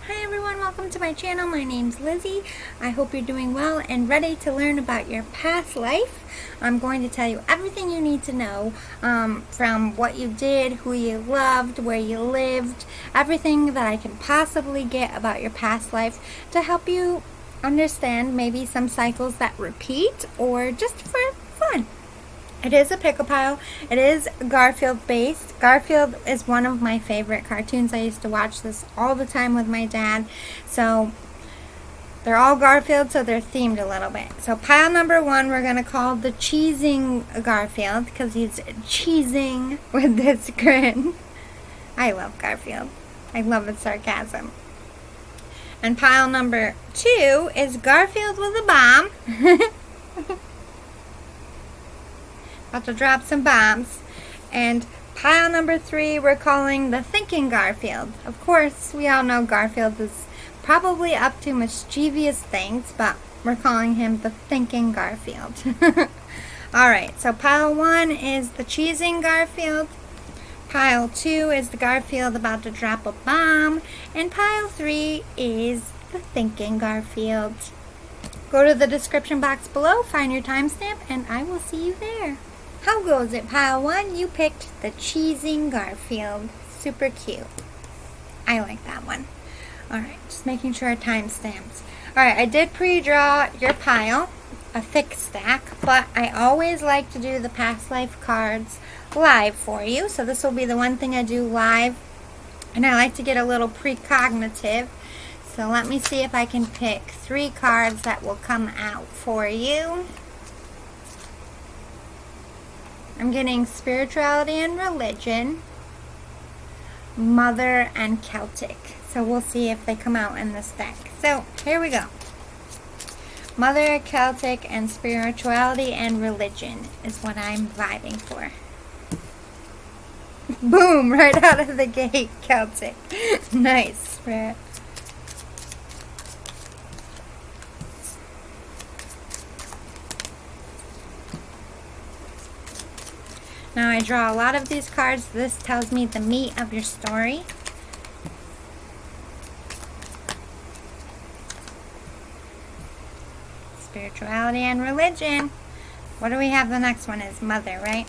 Hi everyone, welcome to my channel. My name's Lizzie. I hope you're doing well and ready to learn about your past life. I'm going to tell you everything you need to know from what you did, who you loved, where you lived, everything that I can possibly get about your past life to help you understand maybe some cycles that repeat or just for fun. It is a pickle pile. It is Garfield based. Garfield is one of my favorite cartoons. I used to watch this all the time with my dad. So they're all Garfield, so they're themed a little bit. So pile number 1 we're going to call the cheesing Garfield because he's cheesing with this grin. I love Garfield. I love his sarcasm. And pile number 2 is Garfield with a bomb. About to drop some bombs. And pile number 3 we're calling the thinking Garfield. Of course, we all know Garfield is probably up to mischievous things, but we're calling him the thinking Garfield. Alright, so pile 1 is the cheesing Garfield. Pile 2 is the Garfield about to drop a bomb. And pile 3 is the thinking Garfield. Go to the description box below, find your timestamp, and I will see you there. How goes it, pile 1? You picked the cheesing Garfield. Super cute. I like that one. Alright, just making sure timestamps. Alright, I did pre-draw your pile, a thick stack, but I always like to do the past life cards live for you. So this will be the one thing I do live. And I like to get a little precognitive. So let me see if I can pick 3 cards that will come out for you. I'm getting spirituality and religion, mother, and Celtic. So we'll see if they come out in this deck. So here we go. Mother, Celtic, and spirituality and religion is what I'm vibing for. Boom! Right out of the gate, Celtic. Nice, Spirit. Now I draw a lot of these cards. This tells me the meat of your story. Spirituality and religion. What do we have? The next one is mother, right?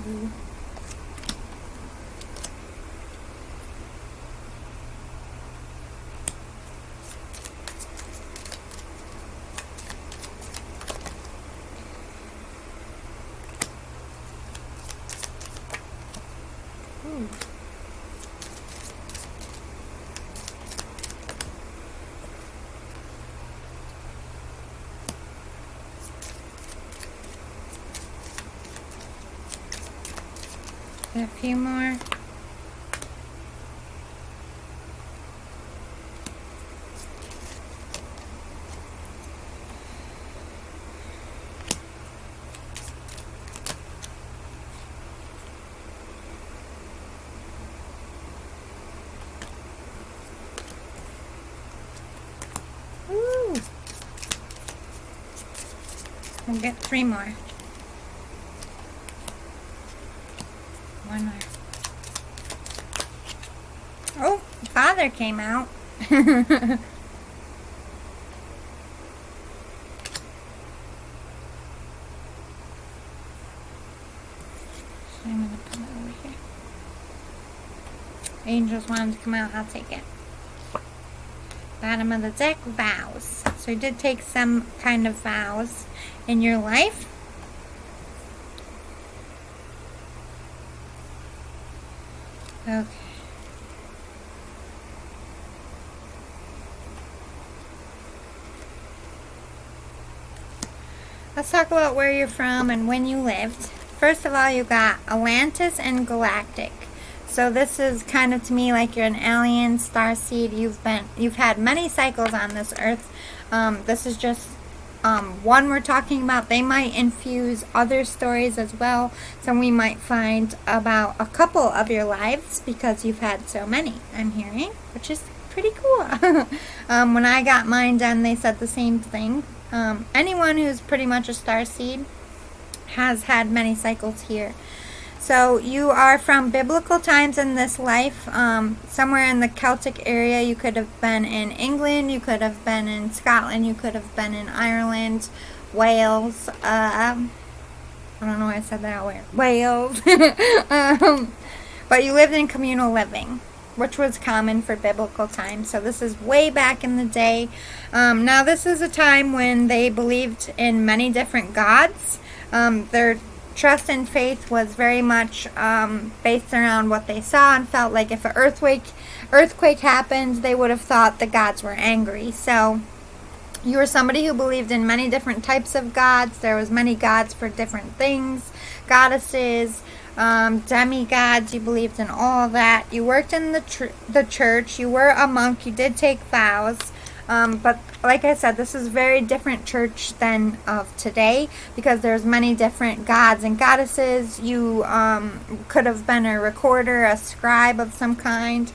Ooh. A few more. Ooh. We'll get 3 more. One more. Oh, father came out. I'm going to put it over here. Angels want him to come out. I'll take it. Bottom of the deck, vows. So you did take some kind of vows in your life. Okay. Let's talk about where you're from and when you lived. First of all, you got Atlantis and Galactic. So this is kind of to me like you're an alien starseed. You've had many cycles on this earth. This is just one we're talking about, they might infuse other stories as well. So we might find about a couple of your lives because you've had so many, I'm hearing, which is pretty cool. When I got mine done, they said the same thing. Anyone who's pretty much a star seed has had many cycles here. So you are from biblical times in this life, somewhere in the Celtic area. You could have been in England, you could have been in Scotland, you could have been in Ireland, Wales. I don't know why I said that. Wales. But you lived in communal living, which was common for biblical times. So this is way back in the day. Now this is a time when they believed in many different gods. Their trust and faith was very much based around what they saw and felt like if an earthquake happened, they would have thought the gods were angry. So you were somebody who believed in many different types of gods. There was many gods for different things, goddesses, demigods. You believed in all of that. You worked in the church. You were a monk. You did take vows. But like I said, this is very different church than of today because there's many different gods and goddesses. You could have been a recorder, a scribe of some kind.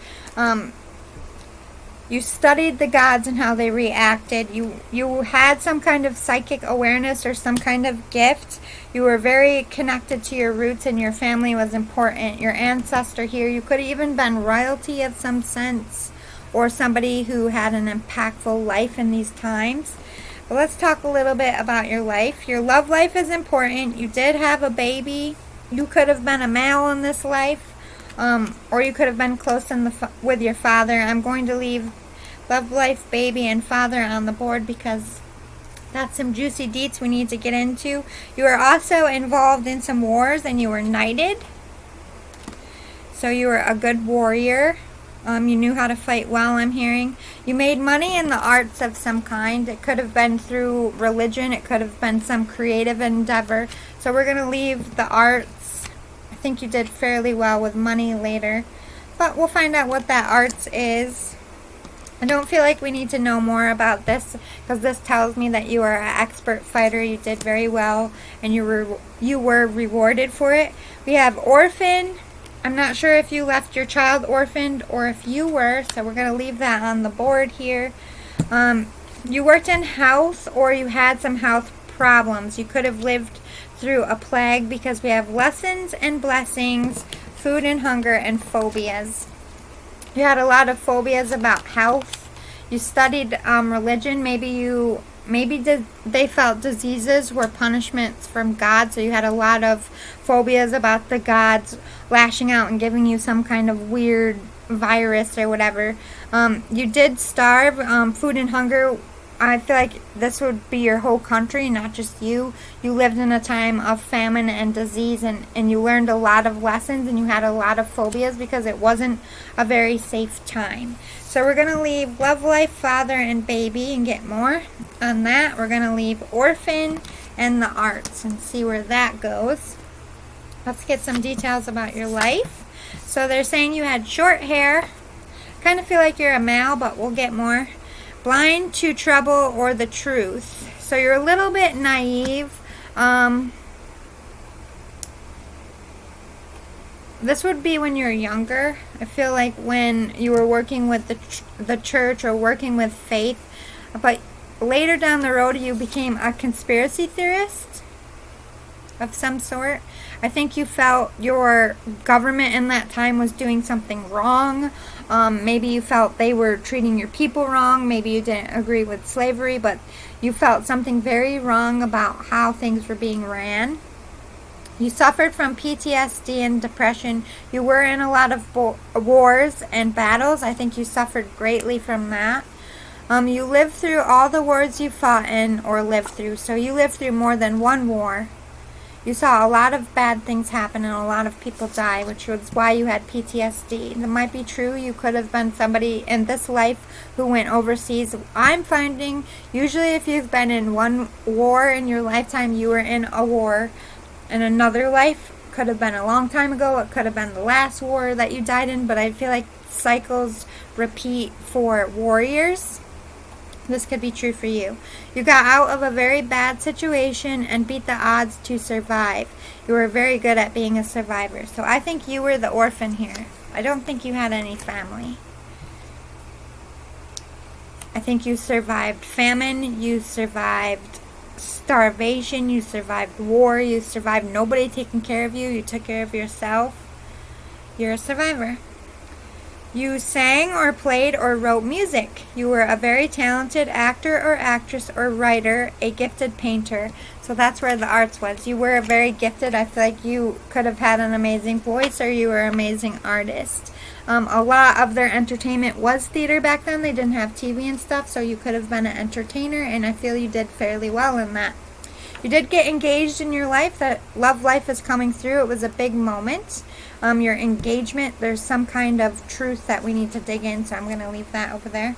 You studied the gods and how they reacted. You had some kind of psychic awareness or some kind of gift. You were very connected to your roots and your family was important. Your ancestor here, you could have even been royalty of some sense, or somebody who had an impactful life in these times. But let's talk a little bit about your life. Your love life is important. You did have a baby. You could have been a male in this life, or you could have been close with your father. I'm going to leave love life, baby, and father on the board because that's some juicy deets we need to get into. You were also involved in some wars and you were knighted. So you were a good warrior. You knew how to fight well, I'm hearing. You made money in the arts of some kind. It could have been through religion. It could have been some creative endeavor. So we're going to leave the arts. I think you did fairly well with money later. But we'll find out what that arts is. I don't feel like we need to know more about this because this tells me that you are an expert fighter. You did very well and you were rewarded for it. We have orphan. I'm not sure if you left your child orphaned or if you were, so we're going to leave that on the board here. You worked in health or you had some health problems. You could have lived through a plague because we have lessons and blessings, food and hunger, and phobias. You had a lot of phobias about health. You studied religion. Maybe they felt diseases were punishments from God, so you had a lot of phobias about the gods lashing out and giving you some kind of weird virus or whatever. You did starve. Food and hunger, I feel like this would be your whole country, not just you. You lived in a time of famine and disease, and you learned a lot of lessons, and you had a lot of phobias because it wasn't a very safe time. So we're going to leave love life, father, and baby and get more on that. We're going to leave orphan and the arts and see where that goes. Let's get some details about your life. So they're saying you had short hair. Kind of feel like you're a male, but we'll get more. Blind to trouble or the truth. So you're a little bit naive. This would be when you're younger. I feel like when you were working with the church or working with faith. But later down the road, you became a conspiracy theorist of some sort. I think you felt your government in that time was doing something wrong. Maybe you felt they were treating your people wrong. Maybe you didn't agree with slavery, but you felt something very wrong about how things were being ran. You suffered from PTSD and depression. You were in a lot of wars and battles. I think you suffered greatly from that. You lived through all the wars you fought in or lived through. So you lived through more than one war. You saw a lot of bad things happen and a lot of people die, which was why you had PTSD. That might be true. You could have been somebody in this life who went overseas. I'm finding usually if you've been in one war in your lifetime, you were in a war in another life. Could have been a long time ago. It could have been the last war that you died in, but I feel like cycles repeat for warriors. This could be true for you. You got out of a very bad situation and beat the odds to survive. You were very good at being a survivor. So I think you were the orphan here. I don't think you had any family. I think you survived famine, you survived starvation, you survived war, you survived nobody taking care of you, you took care of yourself. You're a survivor. You sang or played or wrote music. You were a very talented actor or actress or writer, a gifted painter. So that's where the arts was. You were very gifted. I feel like you could have had an amazing voice, or you were an amazing artist. A lot of their entertainment was theater back then. They didn't have TV and stuff, so you could have been an entertainer, and I feel you did fairly well in that. You did get engaged in your life. That love life is coming through. It was a big moment. Your engagement, there's some kind of truth that we need to dig in, so I'm going to leave that over there.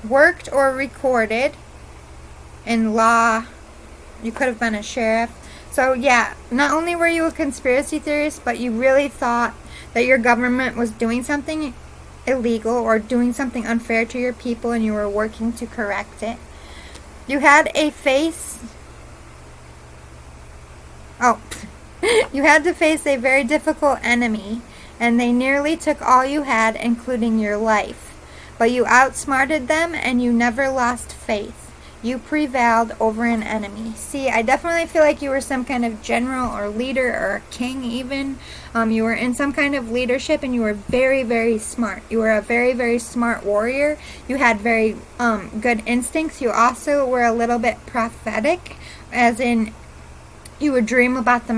Worked or recorded in law. You could have been a sheriff. So yeah, not only were you a conspiracy theorist, but you really thought that your government was doing something illegal or doing something unfair to your people, and you were working to correct it. You had a face... Oh... You had to face a very difficult enemy, and they nearly took all you had, including your life. But you outsmarted them, and you never lost faith. You prevailed over an enemy. See, I definitely feel like you were some kind of general or leader or a king even. You were in some kind of leadership, and you were very, very smart. You were a very, very smart warrior. You had very good instincts. You also were a little bit prophetic, as in... You would dream about the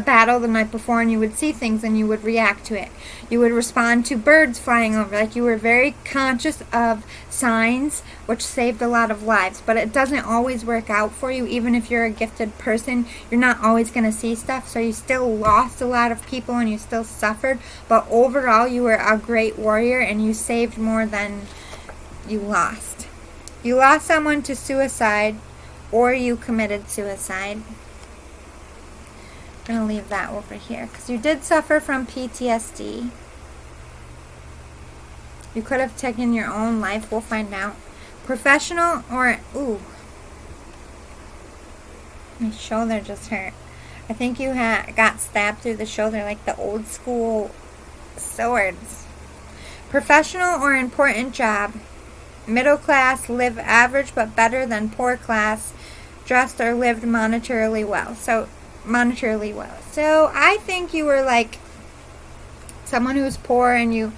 battle the night before, and you would see things and you would react to it. You would respond to birds flying over. Like, you were very conscious of signs, which saved a lot of lives. But it doesn't always work out for you. Even if you're a gifted person, you're not always going to see stuff. So you still lost a lot of people and you still suffered. But overall, you were a great warrior and you saved more than you lost. You lost someone to suicide, or you committed suicide. I'm going to leave that over here because you did suffer from PTSD. You could have taken your own life. We'll find out. Professional or... Ooh. My shoulder just hurt. I think you got stabbed through the shoulder like the old school swords. Professional or important job. Middle class, live average but better than poor class. Dressed or lived monetarily well. So I think you were like someone who's poor, and you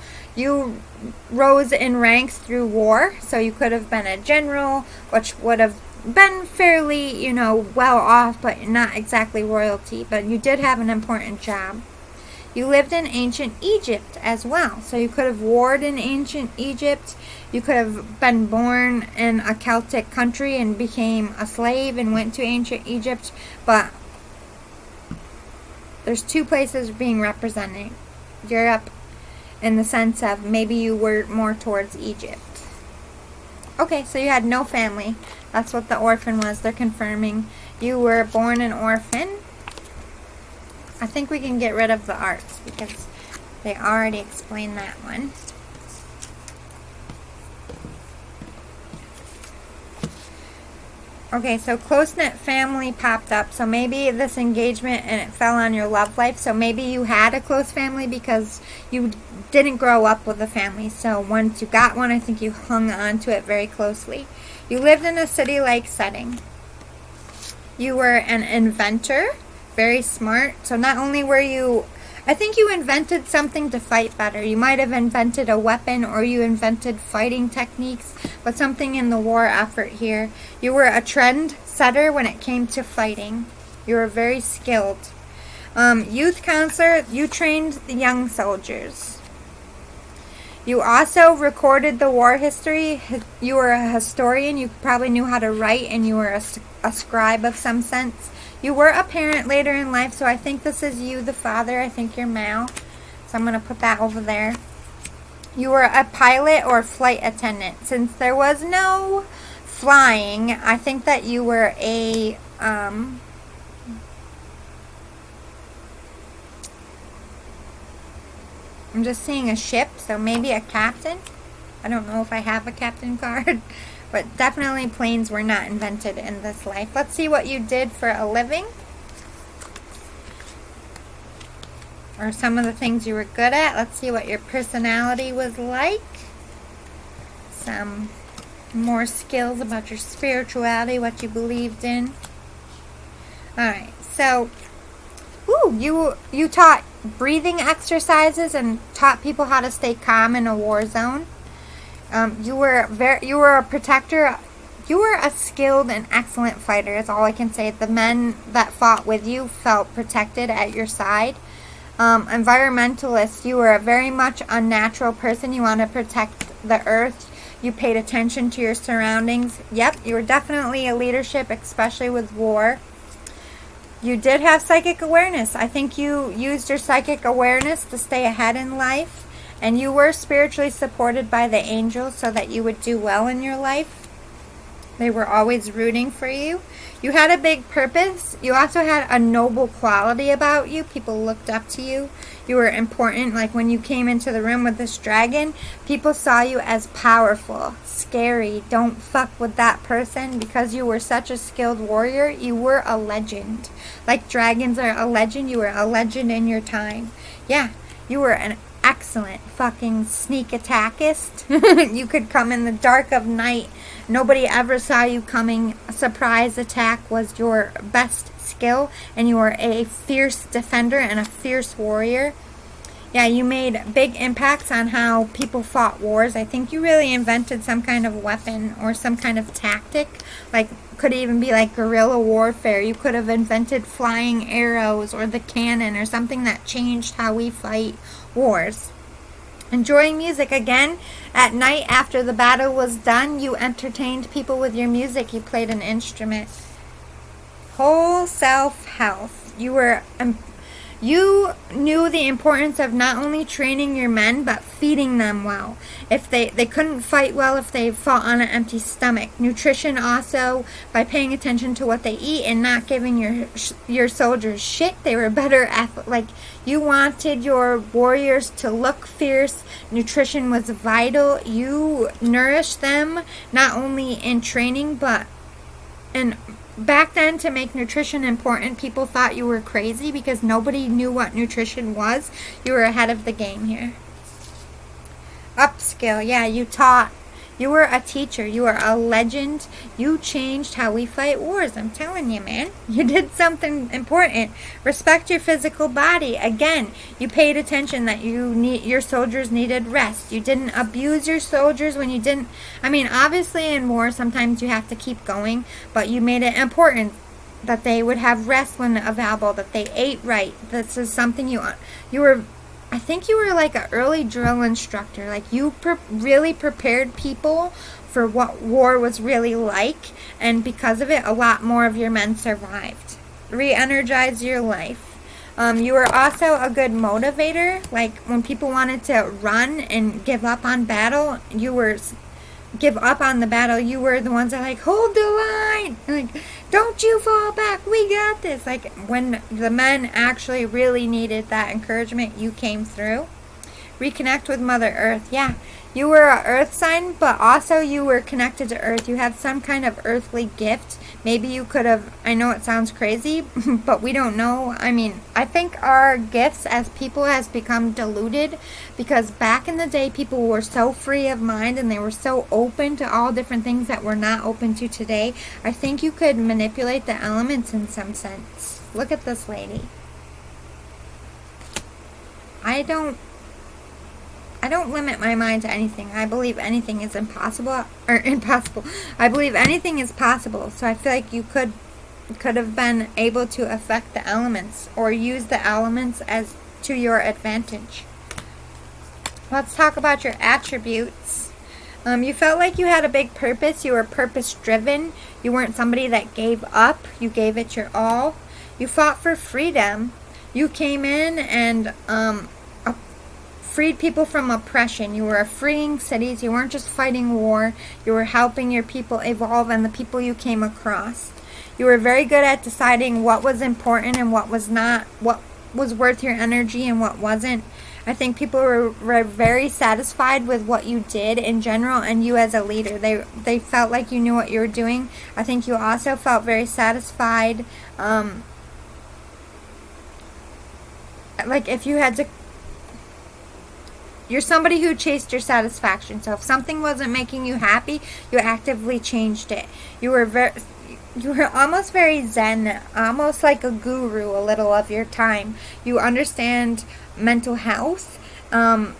rose in ranks through war. So you could have been a general, which would have been fairly, well off, but not exactly royalty. But you did have an important job. You lived in ancient Egypt as well. So you could have warred in ancient Egypt. You could have been born in a Celtic country and became a slave and went to ancient Egypt. But there's two places being represented. Europe, in the sense of maybe you were more towards Egypt. Okay, so you had no family. That's what the orphan was. They're confirming you were born an orphan. I think we can get rid of the arts because they already explained that one. Okay, so close-knit family popped up. So maybe this engagement and it fell on your love life. So maybe you had a close family because you didn't grow up with a family. So once you got one, I think you hung on to it very closely. You lived in a city-like setting. You were an inventor, very smart. So not only were you... I think you invented something to fight better. You might have invented a weapon, or you invented fighting techniques, but something in the war effort here. You were a trend setter when it came to fighting. You were very skilled. Youth counselor, you trained the young soldiers. You also recorded the war history. You were a historian. You probably knew how to write, and you were a scribe of some sense. You were a parent later in life, so I think this is you, the father. I think you're male. So I'm going to put that over there. You were a pilot or flight attendant. Since there was no flying, I think that you were a... I'm just seeing a ship, so maybe a captain. I don't know if I have a captain card. But definitely planes were not invented in this life. Let's see what you did for a living. Or some of the things you were good at. Let's see what your personality was like. Some more skills about your spirituality, what you believed in. Alright, so you taught breathing exercises and taught people how to stay calm in a war zone. You were a protector. You were a skilled and excellent fighter, is all I can say. The men that fought with you felt protected at your side. Environmentalist, you were a very much unnatural person. You want to protect the earth. You paid attention to your surroundings. Yep, you were definitely a leadership, especially with war. You did have psychic awareness. I think you used your psychic awareness to stay ahead in life. And you were spiritually supported by the angels so that you would do well in your life. They were always rooting for you. You had a big purpose. You also had a noble quality about you. People looked up to you. You were important. Like when you came into the room with this dragon, people saw you as powerful, scary. Don't fuck with that person. Because you were such a skilled warrior, you were a legend. Like dragons are a legend, you were a legend in your time. Yeah, you were an excellent fucking sneak attackist. You could come in the dark of night. Nobody ever saw you coming. A surprise attack was your best skill, and you were a fierce defender and a fierce warrior. Yeah, you made big impacts on how people fought wars. I think you really invented some kind of weapon or some kind of tactic. Like, could even be like guerrilla warfare. You could have invented flying arrows or the cannon or something that changed how we fight wars. Enjoying music again. At night after the battle was done, you entertained people with your music. You played an instrument. Whole self health. You knew the importance of not only training your men, but feeding them well. If they couldn't fight well if they fought on an empty stomach. Nutrition also, by paying attention to what they eat and not giving your soldiers shit, they were better at, like, you wanted your warriors to look fierce. Nutrition was vital. You nourished them, not only in training, but in back then, to make nutrition important, people thought you were crazy because nobody knew what nutrition was. You were ahead of the game here. Upskill. Yeah, you taught. You were a teacher. You were a legend. You changed how we fight wars. I'm telling you, man. You did something important. Respect your physical body. Again, you paid attention that your soldiers needed rest. You didn't abuse your soldiers when you didn't. I mean, obviously in war, sometimes you have to keep going, but you made it important that they would have rest when available, that they ate right. This is something you were. I think you were like an early drill instructor. Like you really prepared people for what war was really like. And because of it, a lot more of your men survived. Re-energize your life. You were also a good motivator. Like when people wanted to run and give up on battle, you were the ones that like, hold the line. Like, don't you fall back. We got this. Like when the men actually really needed that encouragement, you came through. Reconnect with Mother Earth. Yeah, you were an earth sign, but also you were connected to Earth. You had some kind of earthly gift. Maybe you could have, I know it sounds crazy, but we don't know. I mean, I think our gifts as people has become diluted because back in the day, people were so free of mind and they were so open to all different things that we're not open to today. I think you could manipulate the elements in some sense. Look at this lady. I don't limit my mind to anything. I believe anything is impossible. I believe anything is possible. So I feel like you could have been able to affect the elements or use the elements as to your advantage. Let's talk about your attributes. You felt like you had a big purpose. You were purpose driven. You weren't somebody that gave up. You gave it your all. You fought for freedom. You came in and freed people from oppression. You were freeing cities. You weren't just fighting war. You were helping your people evolve and the people you came across. You were very good at deciding what was important and what was not, what was worth your energy and what wasn't. I think people were very satisfied with what you did in general and you as a leader. They felt like you knew what you were doing. I think you also felt very satisfied. Like if you had to... You're somebody who chased your satisfaction. So if something wasn't making you happy, you actively changed it. You were almost very zen, almost like a guru a little of your time. You understand mental health, but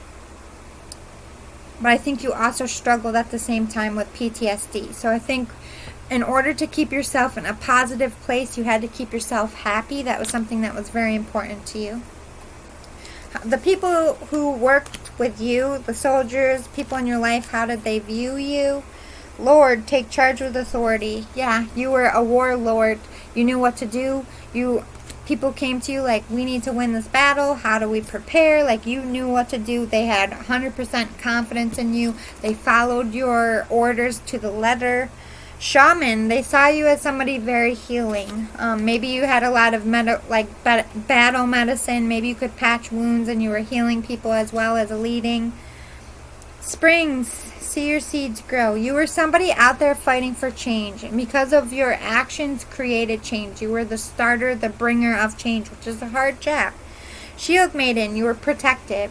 I think you also struggled at the same time with PTSD. So I think in order to keep yourself in a positive place, you had to keep yourself happy. That was something that was very important to you. The people who worked with you, the soldiers, people in your life, how did they view you? Lord, take charge with authority. Yeah, you were a warlord. You knew what to do. People came to you like, we need to win this battle. How do we prepare? Like, you knew what to do. They had 100% confidence in you. They followed your orders to the letter. Shaman, they saw you as somebody very healing. Maybe you had a lot of battle medicine. Maybe you could patch wounds and you were healing people as well as leading. Springs, see your seeds grow. You were somebody out there fighting for change. And because of your actions created change. You were the starter, the bringer of change, which is a hard job. Shield Maiden, you were protective.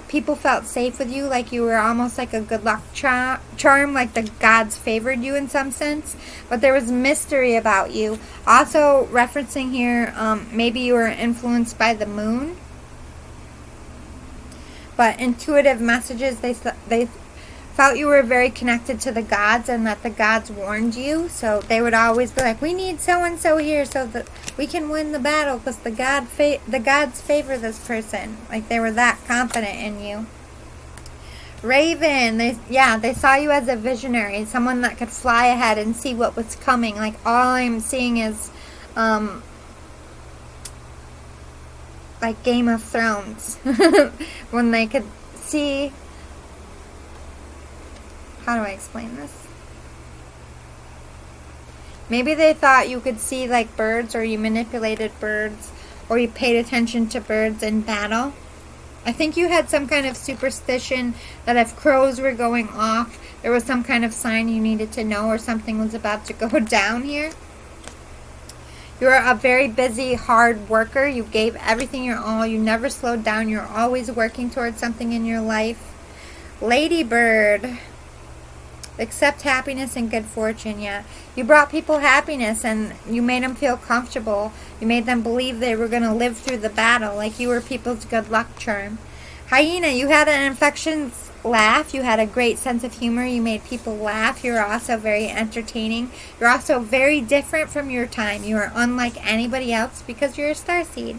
People felt safe with you, like you were almost like a good luck charm, like the gods favored you in some sense. But there was mystery about you. Also referencing here, maybe you were influenced by the moon. But intuitive messages, they felt you were very connected to the gods and that the gods warned you. So they would always be like, we need so-and-so here so that we can win the battle because the gods favor this person. Like they were that confident in you. Raven, they saw you as a visionary, someone that could fly ahead and see what was coming. Like all I'm seeing is like Game of Thrones when they could see... How do I explain this? Maybe they thought you could see like birds, or you manipulated birds, or you paid attention to birds in battle. I think you had some kind of superstition that if crows were going off, there was some kind of sign you needed to know or something was about to go down here. You were a very busy, hard worker. You gave everything your all. You never slowed down. You're always working towards something in your life. Ladybird. Accept happiness and good fortune. Yeah, you brought people happiness and you made them feel comfortable. You made them believe they were going to live through the battle, like you were people's good luck charm. Hyena, you had an infectious laugh. You had a great sense of humor. You made people laugh. You were also very entertaining. You're also very different from your time. You are unlike anybody else because you're a starseed.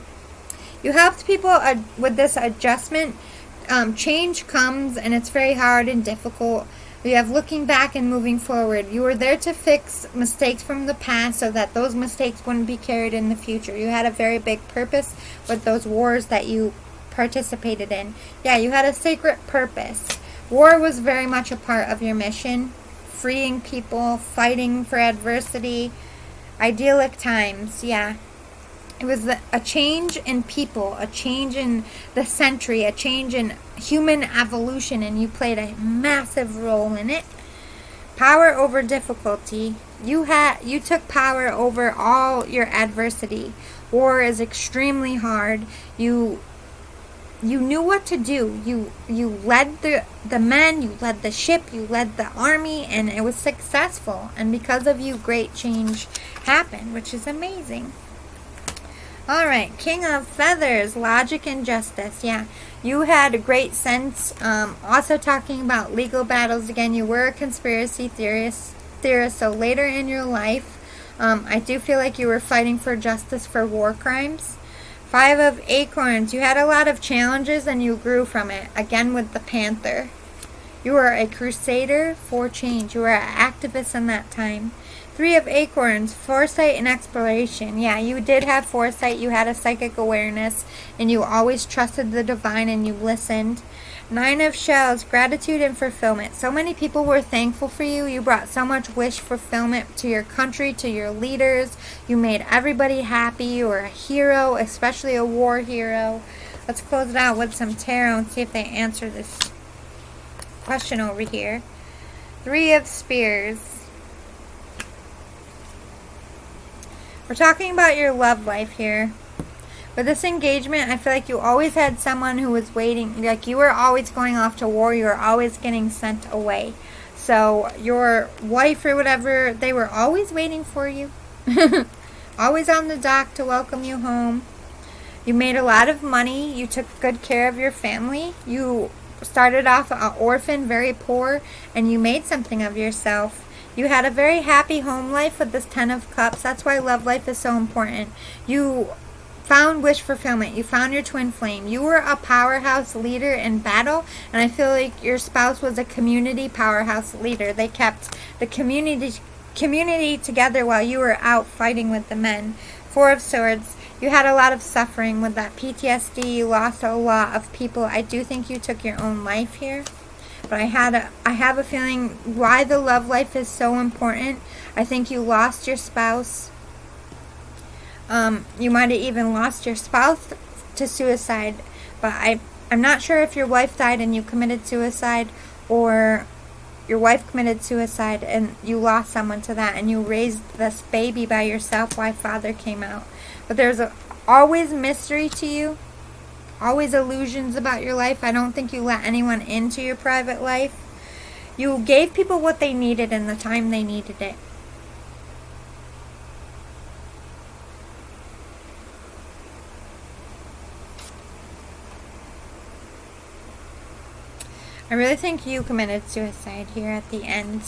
You helped people with this adjustment. Change comes and it's very hard and difficult. You have looking back and moving forward. You were there to fix mistakes from the past so that those mistakes wouldn't be carried in the future. You had a very big purpose with those wars that you participated in. Yeah, you had a sacred purpose. War was very much a part of your mission. Freeing people, fighting for adversity, idyllic times, yeah. It was a change in people, a change in the century, a change in human evolution, and you played a massive role in it. Power over difficulty. You took power over all your adversity. War is extremely hard. You knew what to do. You led the men, you led the ship, you led the army, and it was successful. And because of you, great change happened, which is amazing. Alright, King of Feathers, logic and justice. Yeah, you had a great sense. Also talking about legal battles again, you were a conspiracy theorist. So later in your life, I do feel like you were fighting for justice for war crimes. 5 of Acorns, you had a lot of challenges and you grew from it. Again with the Panther. You were a crusader for change. You were an activist in that time. 3 of Acorns, foresight and exploration. Yeah, you did have foresight. You had a psychic awareness. And you always trusted the divine and you listened. 9 of Shells, gratitude and fulfillment. So many people were thankful for you. You brought so much wish fulfillment to your country, to your leaders. You made everybody happy. You were a hero, especially a war hero. Let's close it out with some tarot and see if they answer this question over here. 3 of Spears. We're talking about your love life here. With this engagement, I feel like you always had someone who was waiting. Like you were always going off to war. You were always getting sent away. So your wife or whatever, they were always waiting for you. Always on the dock to welcome you home. You made a lot of money. You took good care of your family. You started off an orphan, very poor, and you made something of yourself. You had a very happy home life with this 10 of Cups. That's why love life is so important. You found wish fulfillment. You found your twin flame. You were a powerhouse leader in battle, and I feel like your spouse was a community powerhouse leader. They kept the community together while you were out fighting with the men. 4 of Swords. You had a lot of suffering with that PTSD. You lost a lot of people. I do think you took your own life here. But I have a feeling why the love life is so important. I think you lost your spouse. You might have even lost your spouse to suicide. But I'm not sure if your wife died and you committed suicide, or your wife committed suicide and you lost someone to that, and you raised this baby by yourself while father came out. But there's always mystery to you. Always illusions about your life. I don't think you let anyone into your private life. You gave people what they needed in the time they needed it. I really think you committed suicide here at the end.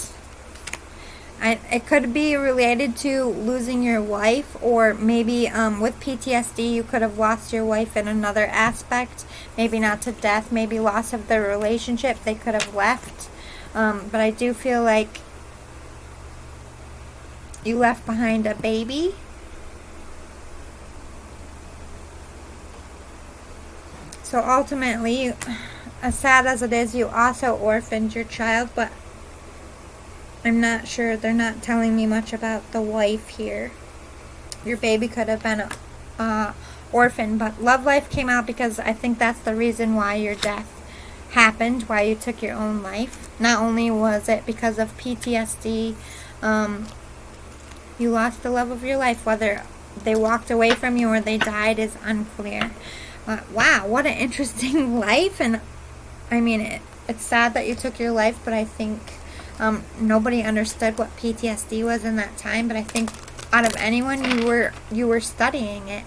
It could be related to losing your wife, or maybe with PTSD you could have lost your wife in another aspect. Maybe not to death, maybe loss of the relationship. They could have left. But I do feel like you left behind a baby. So ultimately, as sad as it is, you also orphaned your child, but I'm not sure. They're not telling me much about the wife here. Your baby could have been a orphan, but love life came out because I think that's the reason why your death happened, why you took your own life. Not only was it because of PTSD, you lost the love of your life. Whether they walked away from you or they died is unclear. Wow, what an interesting life. And I mean, it's sad that you took your life, but I think nobody understood what PTSD was in that time. But I think out of anyone, you were studying it.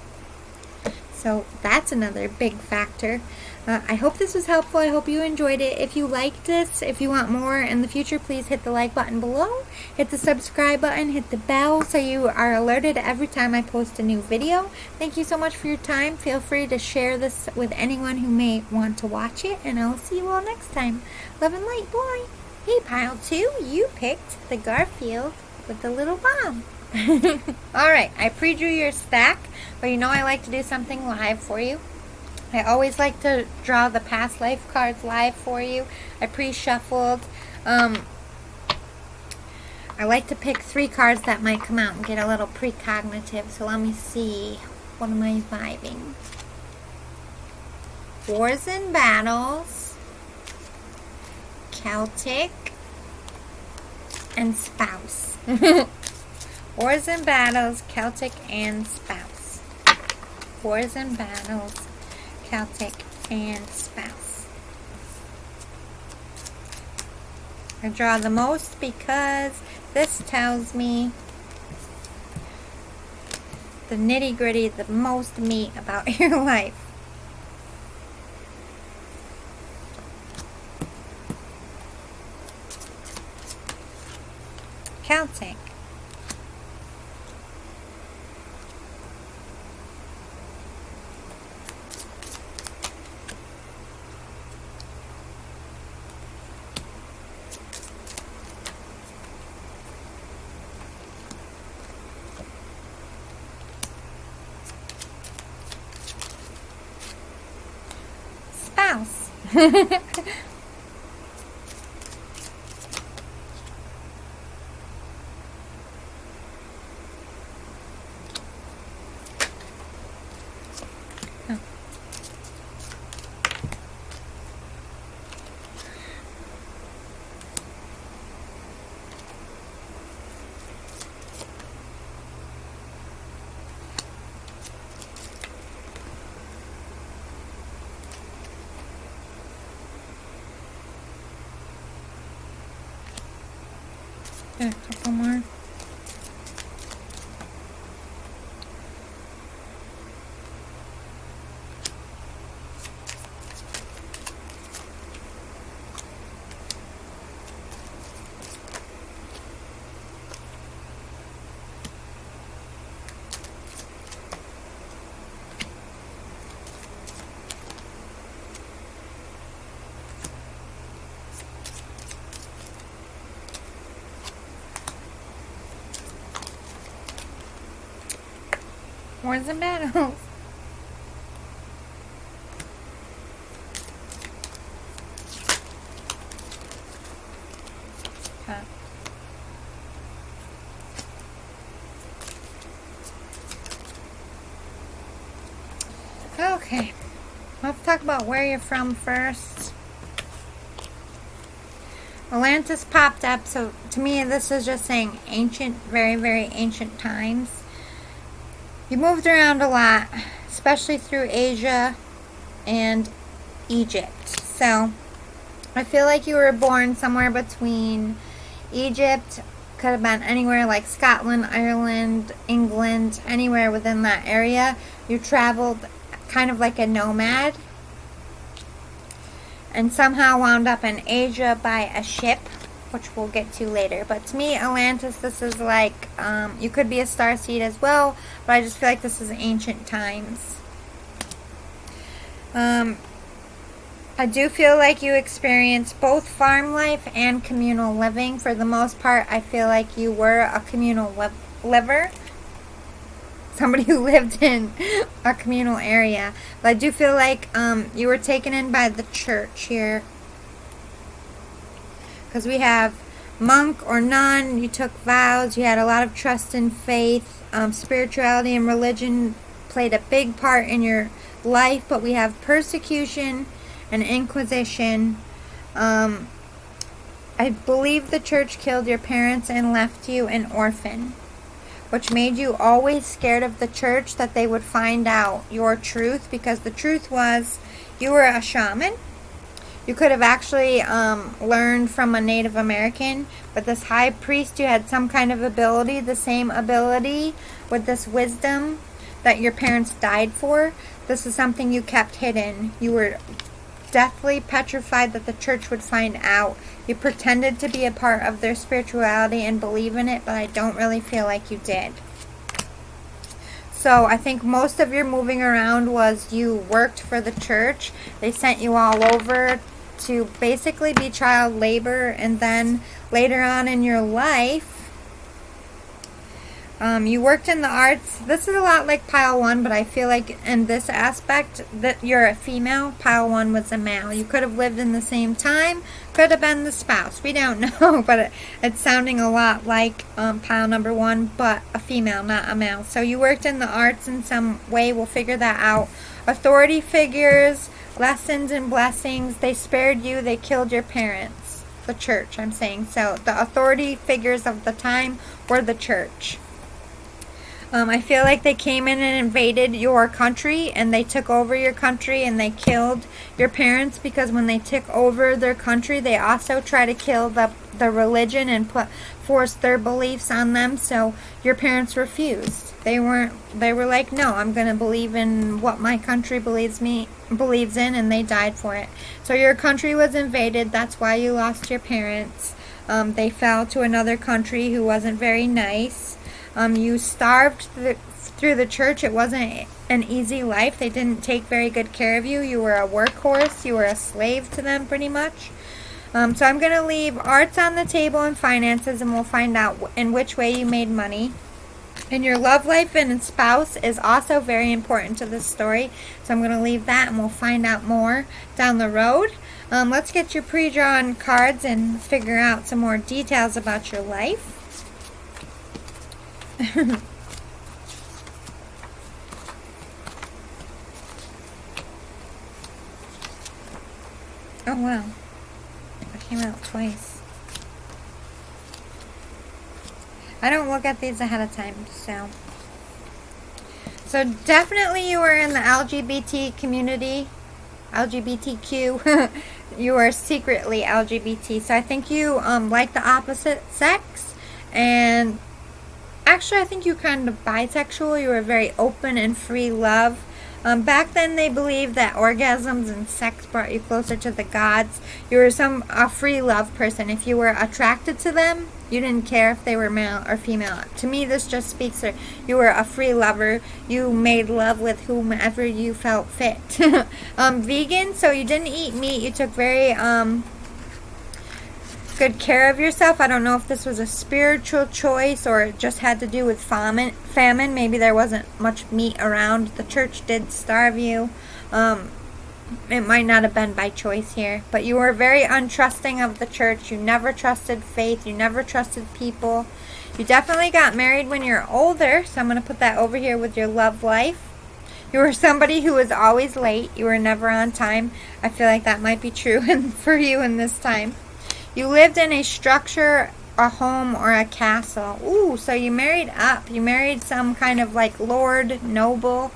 So that's another big factor. I hope this was helpful. I hope you enjoyed it. If you liked this, if you want more in the future, please hit the like button below. Hit the subscribe button. Hit the bell so you are alerted every time I post a new video. Thank you so much for your time. Feel free to share this with anyone who may want to watch it. And I'll see you all next time. Love and light, boy. Hey, Pile 2, you picked the Garfield with the little bomb. Alright, I pre-drew your stack, but you know I like to do something live for you. I always like to draw the past life cards live for you. I pre-shuffled. I like to pick 3 cards that might come out and get a little precognitive. So let me see. What am I vibing? Wars and Battles, Celtic, and Spouse. Wars and Battles, Celtic, and Spouse. Wars and Battles, Celtic, and Spouse. I draw the most because this tells me the nitty-gritty, the most meat about your life. Celtic. Spouse. Get a couple more. Wars and battles. Okay, let's talk about where you're from first. Atlantis popped up, so to me this is just saying ancient, very, very ancient times. You moved around a lot, especially through Asia and Egypt. So I feel like you were born somewhere between Egypt, could have been anywhere like Scotland, Ireland, England, anywhere within that area. You traveled kind of like a nomad and somehow wound up in Asia by a ship, which we'll get to later. But to me, Atlantis, this is like, you could be a starseed as well, but I just feel like this is ancient times. I do feel like you experienced both farm life and communal living. For the most part, I feel like you were a communal liver. Somebody who lived in a communal area. But I do feel like you were taken in by the church here. Because we have monk or nun, you took vows, you had a lot of trust and faith. Spirituality and religion played a big part in your life, but we have persecution and inquisition. I believe the church killed your parents and left you an orphan, which made you always scared of the church, that they would find out your truth, because the truth was you were a shaman. You could have actually learned from a Native American, but this high priest, you had some kind of ability, the same ability with this wisdom that your parents died for. This is something you kept hidden. You were deathly petrified that the church would find out. You pretended to be a part of their spirituality and believe in it, but I don't really feel like you did. So I think most of your moving around was you worked for the church. They sent you all over to basically be child labor, and then later on in your life, you worked in the arts. This is a lot like pile 1, but I feel like in this aspect that you're a female. Pile 1 was a male. You could have lived in the same time, could have been the spouse. We don't know, but it's sounding a lot like pile number 1, but a female, not a male. So you worked in the arts in some way. We'll figure that out. Authority figures, lessons and blessings. They spared you. They killed your parents. The church, I'm saying. So the authority figures of the time were the church. I feel like they came in and invaded your country, and they took over your country, and they killed your parents, because when they took over their country, they also try to kill the religion and force their beliefs on them. So your parents refused. They were like, no, I'm going to believe in what my country believes in, and they died for it. So your country was invaded. That's why you lost your parents. They fell to another country who wasn't very nice. You starved through the church. It wasn't an easy life. They didn't take very good care of you. You were a workhorse. You were a slave to them, pretty much. So I'm going to leave arts on the table and finances, and we'll find out in which way you made money. And your love life and spouse is also very important to this story. So I'm going to leave that, and we'll find out more down the road. Let's get your pre-drawn cards and figure out some more details about your life. Oh wow, it came out twice. I don't look at these ahead of time, so definitely you were in the LGBT community, LGBTQ. You are secretly LGBT, so I think you like the opposite sex. And actually, I think you're kind of bisexual. You were very open and free love. Back then, they believed that orgasms and sex brought you closer to the gods. You were a free love person. If you were attracted to them, you didn't care if they were male or female. To me, this just speaks to you were a free lover. You made love with whomever you felt fit. Vegan, so you didn't eat meat. You took very good care of yourself. I don't know if this was a spiritual choice or it just had to do with famine. Maybe there wasn't much meat around. The church did starve you. It might not have been by choice here, but you were very untrusting of the church. You never trusted faith. You never trusted people. You definitely got married when you're older, so I'm going to put that over here with your love life. You were somebody who was always late. You were never on time. I feel like that might be true for you in this time. You lived in a structure, a home, or a castle. Ooh, so you married up. You married some kind of like lord, noble.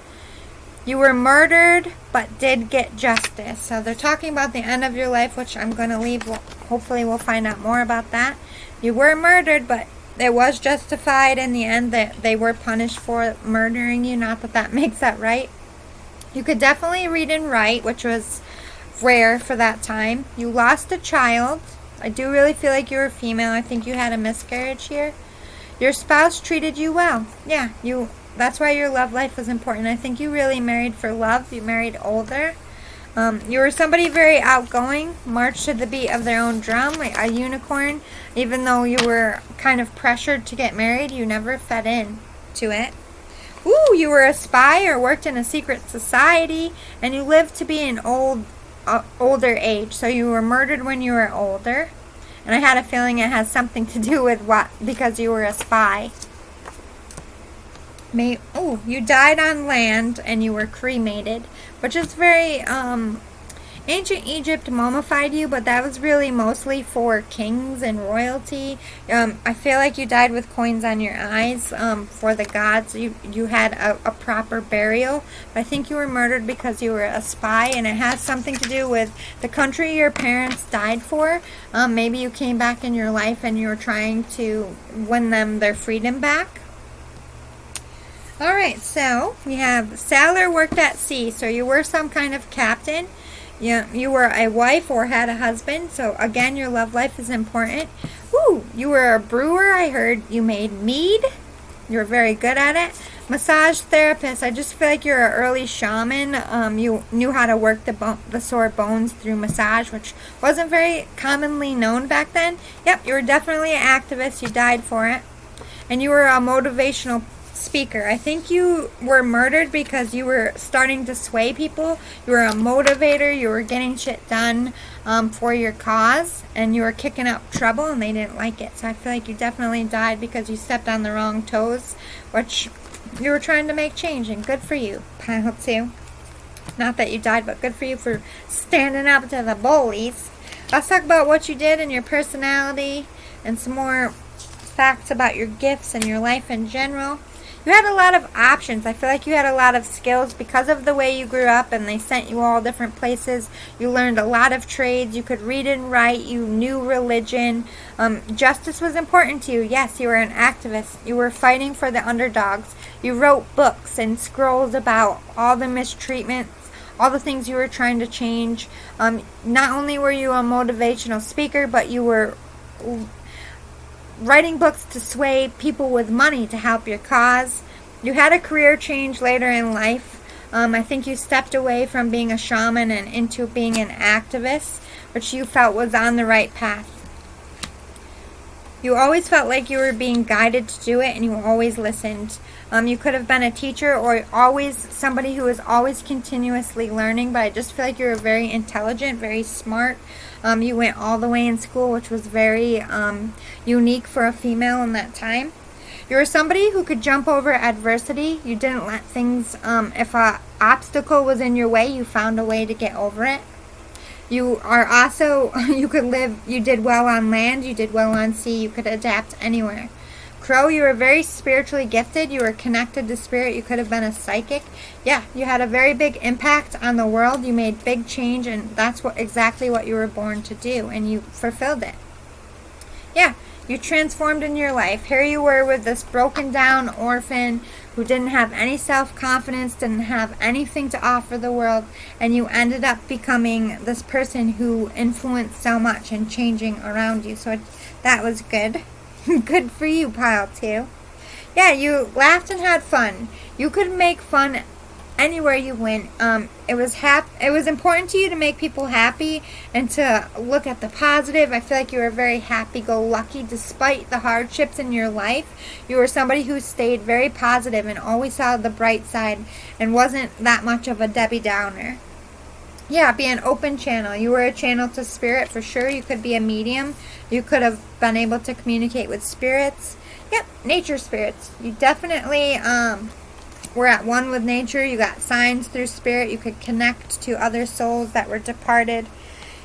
You were murdered, but did get justice. So they're talking about the end of your life, which I'm going to leave. Hopefully we'll find out more about that. You were murdered, but it was justified in the end that they were punished for murdering you. Not that that makes that right. You could definitely read and write, which was rare for that time. You lost a child. I do really feel like you were female. I think you had a miscarriage here. Your spouse treated you well. Yeah, that's why your love life was important. I think you really married for love. You married older. You were somebody very outgoing, marched to the beat of their own drum, like a unicorn. Even though you were kind of pressured to get married, you never fed in to it. Ooh, you were a spy or worked in a secret society, and you lived to be an older age. So you were murdered when you were older. And I had a feeling it has something to do with because you were a spy. You died on land and you were cremated, which is very, ancient Egypt mummified you, but that was really mostly for kings and royalty. I feel like you died with coins on your eyes, for the gods. You had a proper burial. I think you were murdered because you were a spy, and it has something to do with the country your parents died for. Maybe you came back in your life and you were trying to win them their freedom back. Alright, so we have sailor, worked at sea. So you were some kind of captain. You were a wife or had a husband. So again, your love life is important. Woo! You were a brewer. I heard you made mead. You were very good at it. Massage therapist. I just feel like you're an early shaman. You knew how to work the sore bones through massage, which wasn't very commonly known back then. Yep, you were definitely an activist. You died for it. And you were a motivational speaker. I think you were murdered because you were starting to sway people. You were a motivator. You were getting shit done for your cause, and you were kicking up trouble, and they didn't like it. So I feel like you definitely died because you stepped on the wrong toes, which you were trying to make change, and good for you, pile 2. Not that you died, but good for you for standing up to the bullies. Let's talk about what you did and your personality and some more facts about your gifts and your life in general. You had a lot of options. I feel like you had a lot of skills because of the way you grew up, and they sent you all different places. You learned a lot of trades. You could read and write. You knew religion. Justice was important to you. Yes, you were an activist. You were fighting for the underdogs. You wrote books and scrolls about all the mistreatments, all the things you were trying to change. Not only were you a motivational speaker, but you were writing books to sway people with money to help your cause. You had a career change later in life. I think you stepped away from being a shaman and into being an activist, which you felt was on the right path. You always felt like you were being guided to do it, and you always listened. You could have been a teacher or always somebody who was always continuously learning, but I just feel like you were very intelligent, very smart. You went all the way in school, which was very unique for a female in that time. You were somebody who could jump over adversity. You didn't let things, if an obstacle was in your way, you found a way to get over it. You are also, you did well on land, you did well on sea, you could adapt anywhere. Crow, you were very spiritually gifted. You were connected to spirit. You could have been a psychic. Yeah, you had a very big impact on the world. You made big change, and that's exactly what you were born to do, and you fulfilled it. Yeah, you transformed in your life. Here you were with this broken down orphan who didn't have any self-confidence, didn't have anything to offer the world, and you ended up becoming this person who influenced so much and changing around you. So that was good. Good for you, pile 2. Yeah, you laughed and had fun. You could make fun anywhere you went. It was important to you to make people happy and to look at the positive. I feel like you were very happy-go-lucky despite the hardships in your life. You were somebody who stayed very positive and always saw the bright side and wasn't that much of a Debbie Downer. Yeah, be an open channel. You were a channel to spirit for sure. You could be a medium. You could have been able to communicate with spirits. Yep, nature spirits. You definitely were at one with nature. You got signs through spirit. You could connect to other souls that were departed.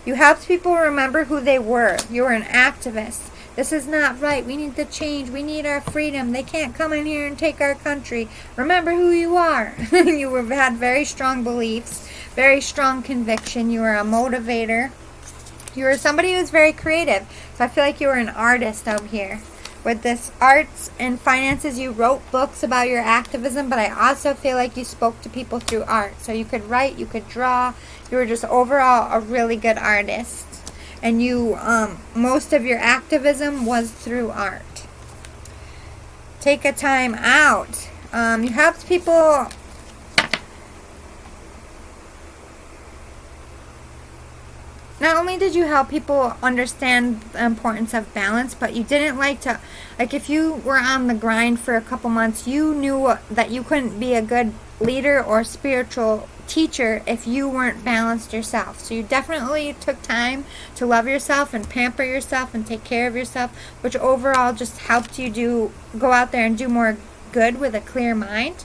You helped people remember who they were. You were an activist. This is not right. We need to change. We need our freedom. They can't come in here and take our country. Remember who you are. You had very strong beliefs, very strong conviction. You were a motivator. You were somebody who was very creative. So I feel like you were an artist out here. With this arts and finances, you wrote books about your activism, but I also feel like you spoke to people through art. So you could write, you could draw. You were just overall a really good artist. And you, most of your activism was through art. Take a time out. You helped people. Not only did you help people understand the importance of balance, but you didn't like to, like if you were on the grind for a couple months, you knew that you couldn't be a good leader or spiritual teacher if you weren't balanced yourself. So you definitely took time to love yourself and pamper yourself and take care of yourself, which overall just helped you go out there and do more good with a clear mind.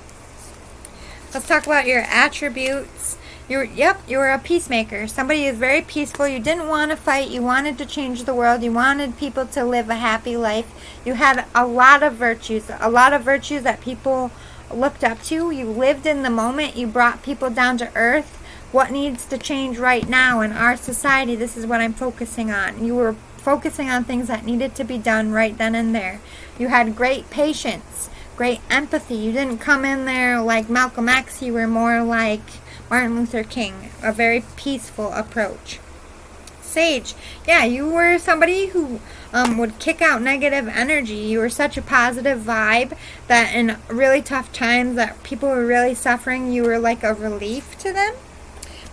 Let's talk about your attributes. You were a peacemaker. Somebody who's very peaceful. You didn't want to fight. You wanted to change the world. You wanted people to live a happy life. You had a lot of virtues that people looked up to. You lived in the moment. You brought people down to earth. What needs to change right now in our society? This is what I'm focusing on. You were focusing on things that needed to be done right then and there. You had great patience, great empathy. You didn't come in there like Malcolm X. You were more like Martin Luther King, a very peaceful approach. Sage, yeah, you were somebody who would kick out negative energy. You were such a positive vibe that in really tough times that people were really suffering, you were like a relief to them.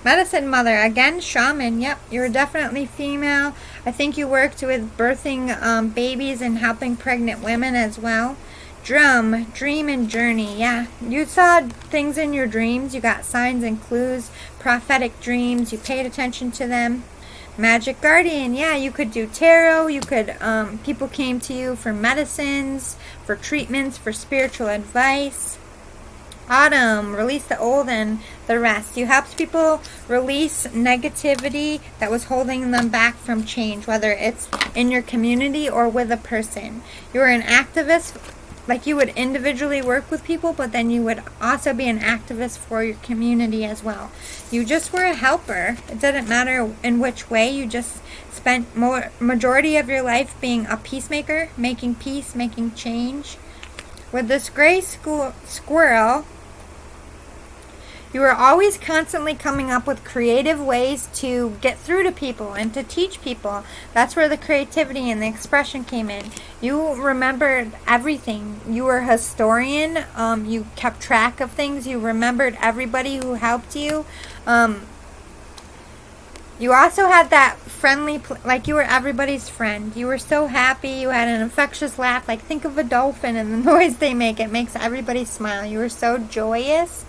Medicine mother, again, shaman, yep, you were definitely female. I think you worked with birthing babies and helping pregnant women as well. Drum, dream and journey, yeah. You saw things in your dreams. You got signs and clues, prophetic dreams. You paid attention to them. Magic guardian, yeah. You could do tarot. You could, people came to you for medicines, for treatments, for spiritual advice. Autumn, release the old and the rest. You helped people release negativity that was holding them back from change, whether it's in your community or with a person. You were an activist. Like you would individually work with people, but then you would also be an activist for your community as well. You just were a helper. It didn't matter in which way. You just spent majority of your life being a peacemaker, making peace, making change. With this gray squirrel, you were always constantly coming up with creative ways to get through to people and to teach people. That's where the creativity and the expression came in. You remembered everything. You were a historian. You kept track of things. You remembered everybody who helped you. You also had that friendly, like you were everybody's friend. You were so happy. You had an infectious laugh. Like think of a dolphin and the noise they make. It makes everybody smile. You were so joyous.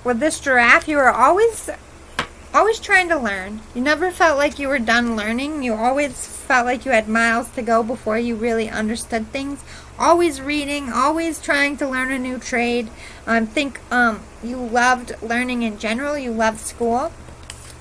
With this giraffe, you were always trying to learn. You never felt like you were done learning. You always felt like you had miles to go before you really understood things. Always reading, always trying to learn a new trade. You loved learning in general. You loved school.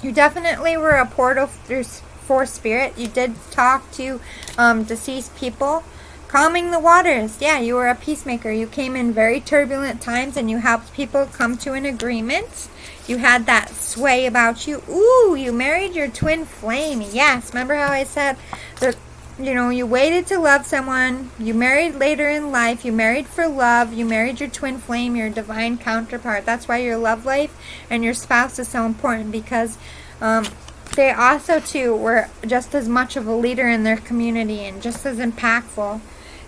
You definitely were a portal for spirit. You did talk to deceased people. Calming the waters. Yeah, you were a peacemaker. You came in very turbulent times and you helped people come to an agreement. You had that sway about you. Ooh, you married your twin flame. Yes, remember how I said that, you waited to love someone. You married later in life. You married for love. You married your twin flame, your divine counterpart. That's why your love life and your spouse is so important, because they also, too, were just as much of a leader in their community and just as impactful.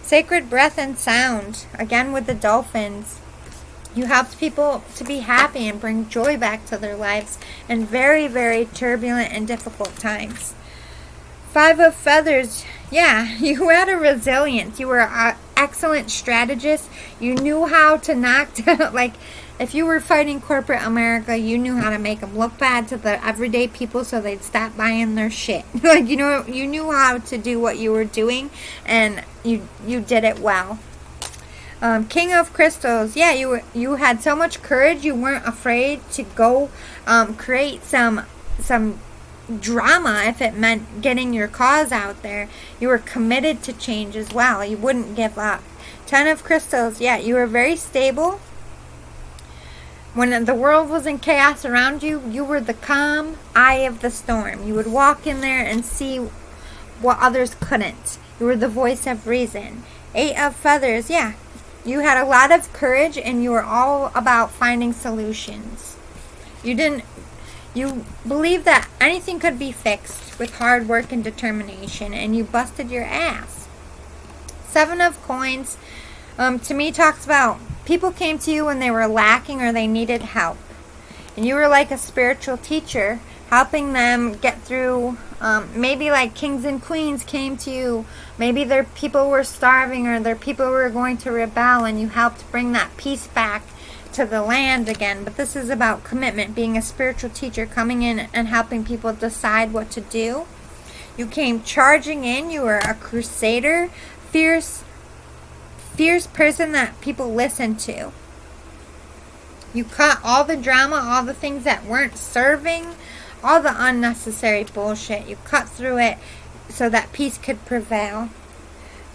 Sacred breath and sound, again with the dolphins. You helped people to be happy and bring joy back to their lives in very, very turbulent and difficult times. 5 of feathers. Yeah, you had a resilience. You were an excellent strategist. You knew how to knock down, like, if you were fighting corporate America, you knew how to make them look bad to the everyday people so they'd stop buying their shit. Like, you knew how to do what you were doing, and you did it well. King of crystals. Yeah, you had so much courage. You weren't afraid to go create some drama if it meant getting your cause out there. You were committed to change as well. You wouldn't give up. 10 of crystals. Yeah, you were very stable. When the world was in chaos around you, you were the calm eye of the storm. You would walk in there and see what others couldn't. You were the voice of reason. 8 of feathers. Yeah, you had a lot of courage, and you were all about finding solutions. You believed that anything could be fixed with hard work and determination, and you busted your ass. 7 of coins, to me, talks about people came to you when they were lacking or they needed help. And you were like a spiritual teacher, helping them get through. Maybe like kings and queens came to you. Maybe their people were starving, or their people were going to rebel, and you helped bring that peace back to the land again. But this is about commitment, being a spiritual teacher, coming in and helping people decide what to do. You came charging in. You were a crusader, fierce person that people listened to. You cut all the drama, all the things that weren't serving, all the unnecessary bullshit. You cut through it so that peace could prevail.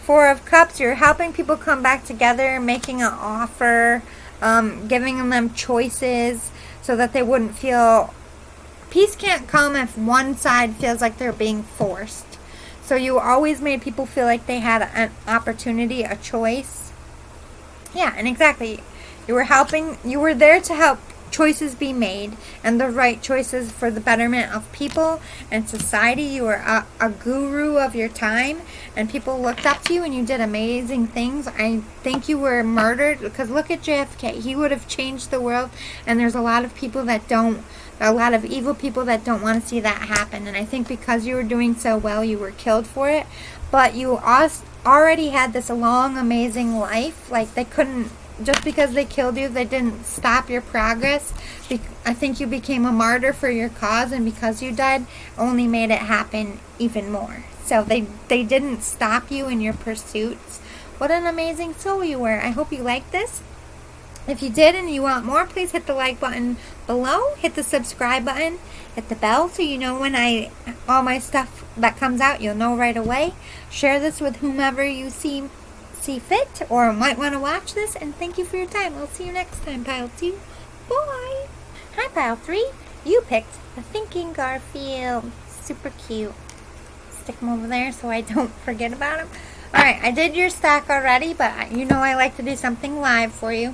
4 of cups, you're helping people come back together, making an offer, giving them choices so that they wouldn't feel... Peace can't come if one side feels like they're being forced. So you always made people feel like they had an opportunity, a choice. Yeah, and exactly. You were there to help choices be made, and the right choices for the betterment of people and society. You were a guru of your time, and people looked up to you, and you did amazing things. I think you were murdered, because look at JFK. He would have changed the world, and there's a lot of people that don't. A lot of evil people that don't want to see that happen. And I think because you were doing so well, you were killed for it. But you already had this long, amazing life. Like, they couldn't, just because they killed you, they didn't stop your progress. I think you became a martyr for your cause, and because you died, only made it happen even more. So they didn't stop you in your pursuits. What an amazing soul you were. I hope you liked this. If you did and you want more, please hit the like button below. Hit the subscribe button. Hit the bell so you know when all my stuff that comes out, you'll know right away. Share this with whomever you see fit or might want to watch this. And thank you for your time. I'll see you next time, Pile 2. Bye. Hi, Pile 3. You picked the Thinking Garfield. Super cute. Stick him over there so I don't forget about him. Alright, I did your stack already, but you know I like to do something live for you.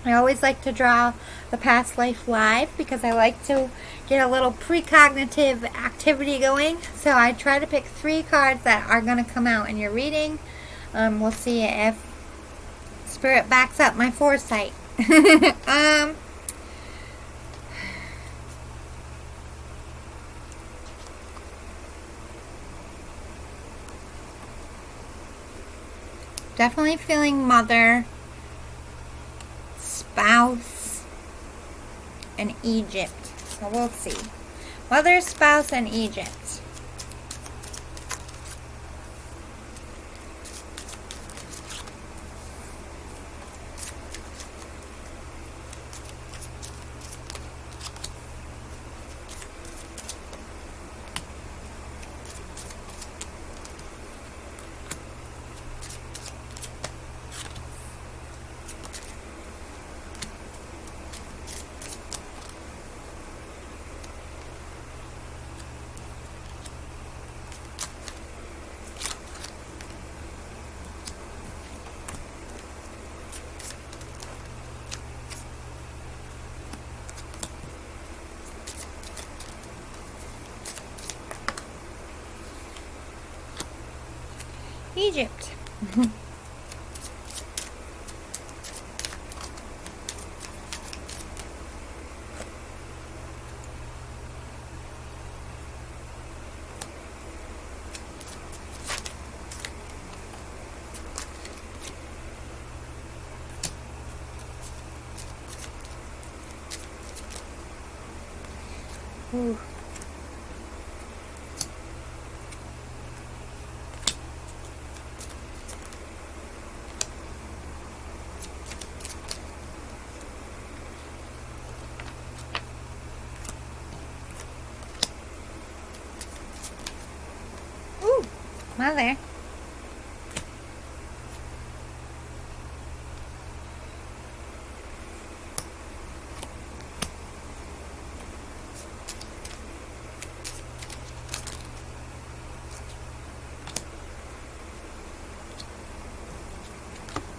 I always like to draw the past life live because I like to get a little precognitive activity going. So I try to pick 3 cards that are going to come out in your reading. We'll see if Spirit backs up my foresight. Definitely feeling mother, spouse, and Egypt. So we'll see. Mother, spouse, and Egypt. Egypt. Ooh. Ooh, mother.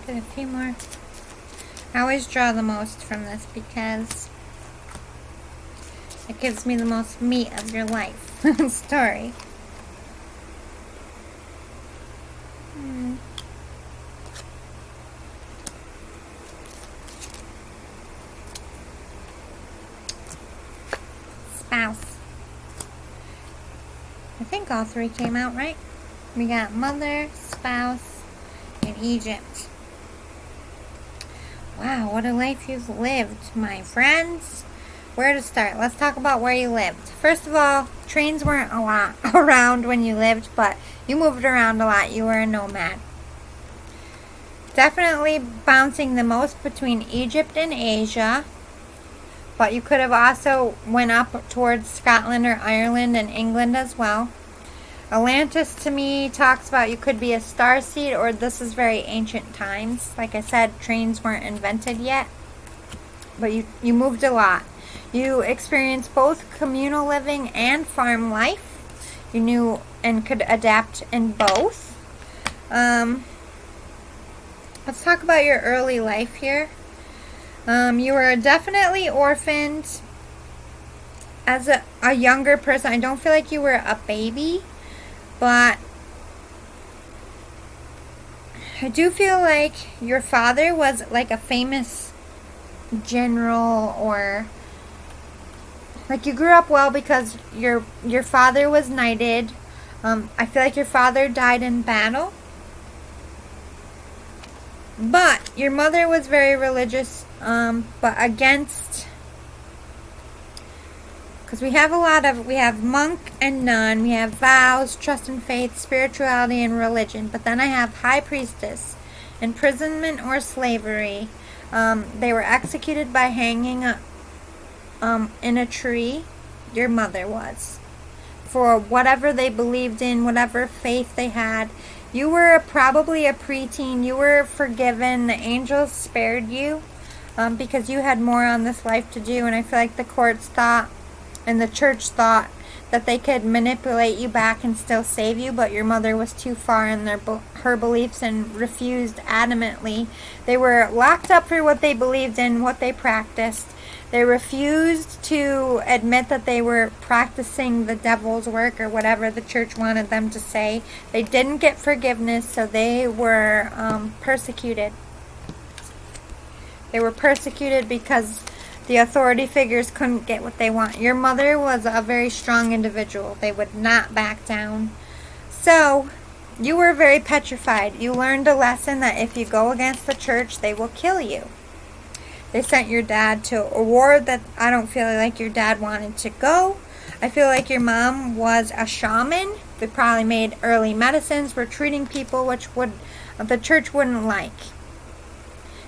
Get a few more. I always draw the most from this because it gives me the most meat of your life story. Spouse. I think all three came out, right? We got mother, spouse, and Egypt. Wow, what a life you've lived, my friends. Where to start? Let's talk about where you lived. First of all, trains weren't a lot around when you lived, but you moved around a lot. You were a nomad. Definitely bouncing the most between Egypt and Asia, but you could have also went up towards Scotland or Ireland and England as well. Atlantis to me talks about you could be a starseed, or this is very ancient times. Like I said, trains weren't invented yet, but you moved a lot. You experienced both communal living and farm life. You knew and could adapt in both. Let's talk about your early life here. You were definitely orphaned as a younger person. I don't feel like you were a baby, but I do feel like your father was like a famous general, or like you grew up well because your father was knighted. I feel like your father died in battle. But your mother was very religious, but against, because we have monk and nun, we have vows, trust and faith, spirituality and religion, but then I have high priestess, imprisonment or slavery. They were executed by hanging in a tree. Your mother was, for whatever they believed in, whatever faith they had. You were probably a preteen. You were forgiven. The angels spared you because you had more on this life to do. And I feel like the courts thought and the church thought that they could manipulate you back and still save you. But your mother was too far in her beliefs and refused adamantly. They were locked up for what they believed in, what they practiced. They refused to admit that they were practicing the devil's work or whatever the church wanted them to say. They didn't get forgiveness, so they were persecuted. They were persecuted because the authority figures couldn't get what they want. Your mother was a very strong individual. They would not back down. So you were very petrified. You learned a lesson that if you go against the church, they will kill you. They sent your dad to a war that I don't feel like your dad wanted to go. I feel like your mom was a shaman. They probably made early medicines, were treating people, which the church wouldn't like.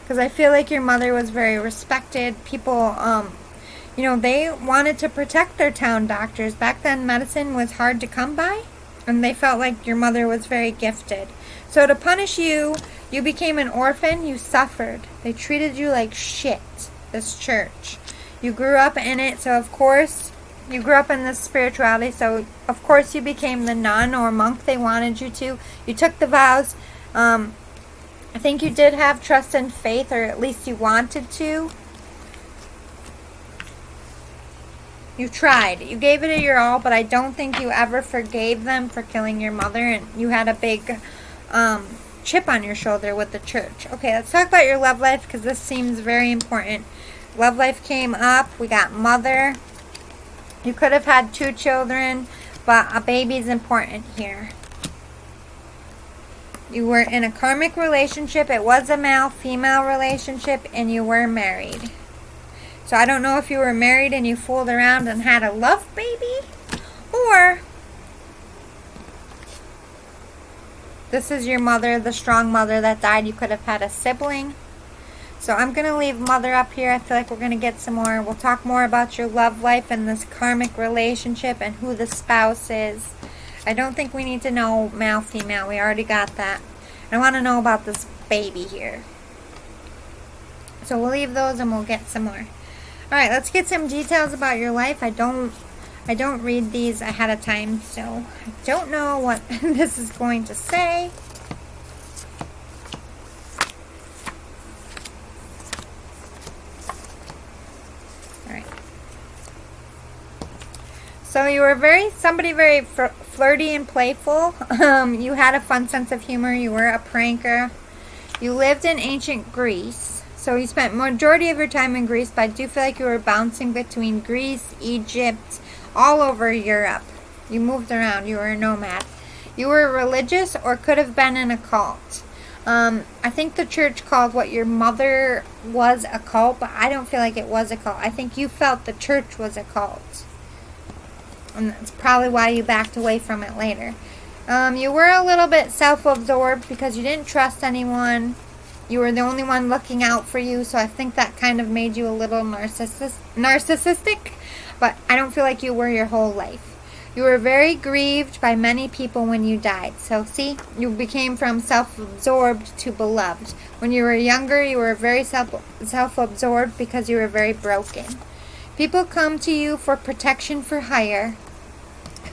Because I feel like your mother was very respected. People, they wanted to protect their town doctors. Back then, medicine was hard to come by, and they felt like your mother was very gifted. So to punish you, you became an orphan. You suffered. They treated you like shit, this church. You grew up in it, so of course, you grew up in this spirituality, so of course you became the nun or monk they wanted you to. You took the vows. I think you did have trust and faith, or at least you wanted to. You tried. You gave it your all, but I don't think you ever forgave them for killing your mother, and you had a big chip on your shoulder with the church. Okay, let's talk about your love life because this seems very important. Love life came up. We got mother. You could have had 2 children, but a baby's important here. You were in a karmic relationship. It was a male-female relationship, and you were married. So I don't know if you were married and you fooled around and had a love baby, or this is your mother, the strong mother that died. You could have had a sibling. So I'm going to leave mother up here. I feel like we're going to get some more. We'll talk more about your love life and this karmic relationship and who the spouse is. I don't think we need to know male, female. We already got that. I want to know about this baby here. So we'll leave those and we'll get some more. Alright, let's get some details about your life. I don't read these ahead of time, so I don't know what this is going to say. Alright. So you were somebody very flirty and playful. You had a fun sense of humor. You were a pranker. You lived in ancient Greece. So you spent majority of your time in Greece, but I do feel like you were bouncing between Greece, Egypt, all over Europe. You moved around. You were a nomad. You were religious or could have been in a cult. I think the church called what your mother was a cult, but I don't feel like it was a cult. I think you felt the church was a cult. And that's probably why you backed away from it later. You were a little bit self-absorbed because you didn't trust anyone. You were the only one looking out for you, so I think that kind of made you a little narcissistic, but I don't feel like you were your whole life. You were very grieved by many people when you died. So see, you became from self-absorbed to beloved. When you were younger, you were very self-absorbed because you were very broken. People come to you for protection for hire.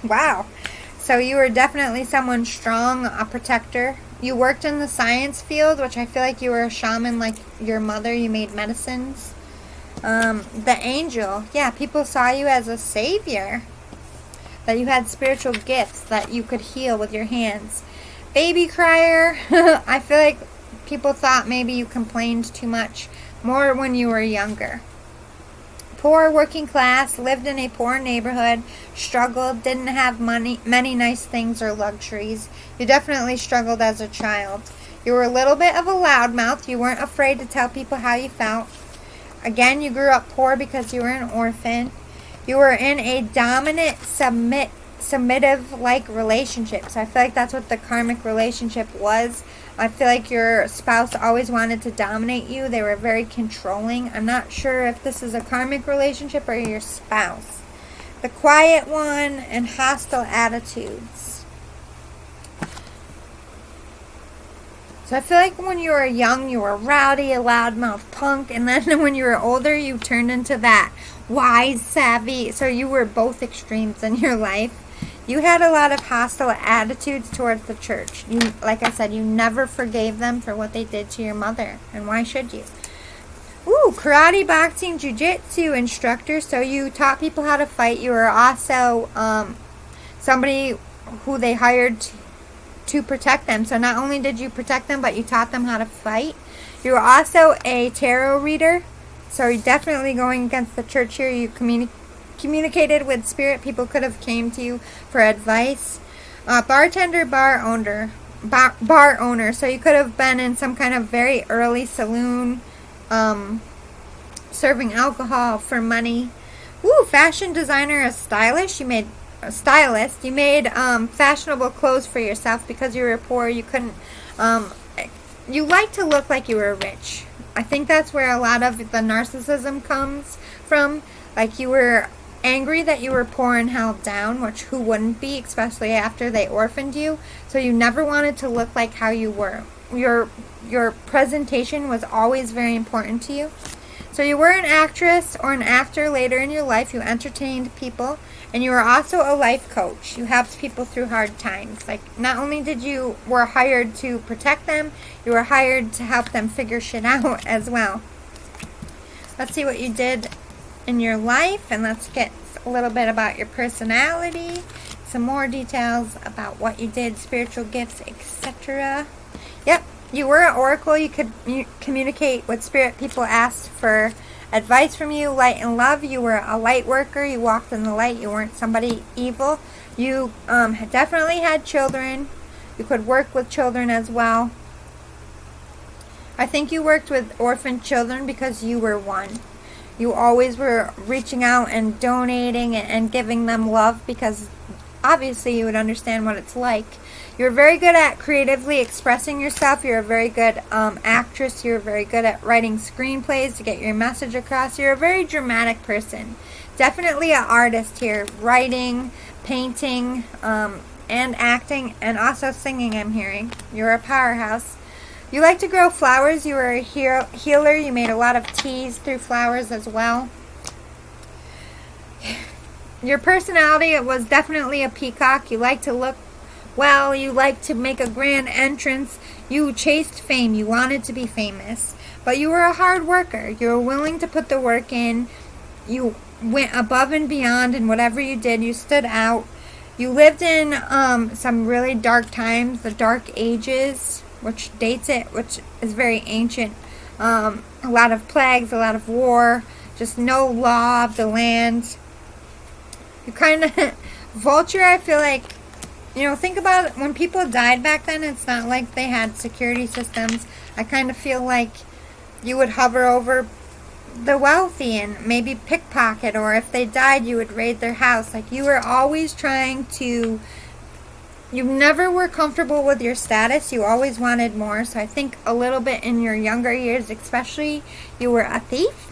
Wow. So you were definitely someone strong, a protector. You worked in the science field, which I feel like you were a shaman like your mother. You made medicines. The angel. Yeah, people saw you as a savior. That you had spiritual gifts that you could heal with your hands. Baby crier. I feel like people thought maybe you complained too much. More when you were younger. Poor working class, lived in a poor neighborhood, struggled, didn't have many nice things or luxuries. You definitely struggled as a child. You were a little bit of a loudmouth. You weren't afraid to tell people how you felt. Again, you grew up poor because you were an orphan. You were in a dominant, submissive-like relationship. So I feel like that's what the karmic relationship was. I feel like your spouse always wanted to dominate you. They were very controlling. I'm not sure if this is a karmic relationship or your spouse. The quiet one and hostile attitudes. So I feel like when you were young, you were rowdy, a loudmouth punk. And then when you were older, you turned into that wise, savvy. So you were both extremes in your life. You had a lot of hostile attitudes towards the church. You, like I said, you never forgave them for what they did to your mother. And why should you? Ooh, karate, boxing, jiu-jitsu instructor. So you taught people how to fight. You were also somebody who they hired to protect them. So not only did you protect them, but you taught them how to fight. You were also a tarot reader. So you're definitely going against the church here. You communicated with spirit. People could have came to you for advice. Bartender, bar owner. So you could have been in some kind of very early saloon, serving alcohol for money. Ooh, fashion designer, a stylist. You made fashionable clothes for yourself because you were poor. You couldn't. You like to look like you were rich. I think that's where a lot of the narcissism comes from. Like you were angry that you were poor and held down, which who wouldn't be, especially after they orphaned you. So you never wanted to look like how you were. Your presentation was always very important to you. So you were an actress or an actor later in your life. You entertained people, and you were also a life coach. You helped people through hard times. Like not only were hired to protect them, you were hired to help them figure shit out as well. Let's see what you did in your life, and let's get a little bit about your personality. some more details about what you did, spiritual gifts, etc. Yep, you were an oracle. You could communicate with spirit. People asked for advice from you, light and love. You were a light worker. You walked in the light. You weren't somebody evil. You definitely had children. You could work with children as well. I think you worked with orphan children because you were one. You always were reaching out and donating and giving them love because obviously you would understand what it's like. You're very good at creatively expressing yourself. You're a very good actress. You're very good at writing screenplays to get your message across. You're a very dramatic person. Definitely an artist here. Writing, painting, and acting, and also singing, I'm hearing. You're a powerhouse. You like to grow flowers. You were a healer. You made a lot of teas through flowers as well. Your personality, it was definitely a peacock. You like to look well. You like to make a grand entrance. You chased fame. You wanted to be famous. But you were a hard worker. You were willing to put the work in. You went above and beyond in whatever you did. You stood out. You lived in some really dark times, the Dark Ages, which dates it, which is very ancient. A lot of plagues, a lot of war, just no law of the land. You kind of, vulture, I feel like, think about it, when people died back then, it's not like they had security systems. I kind of feel like you would hover over the wealthy and maybe pickpocket, or if they died, you would raid their house. Like, you were always trying to, you never were comfortable with your status. You always wanted more. So I think a little bit in your younger years, especially, you were a thief.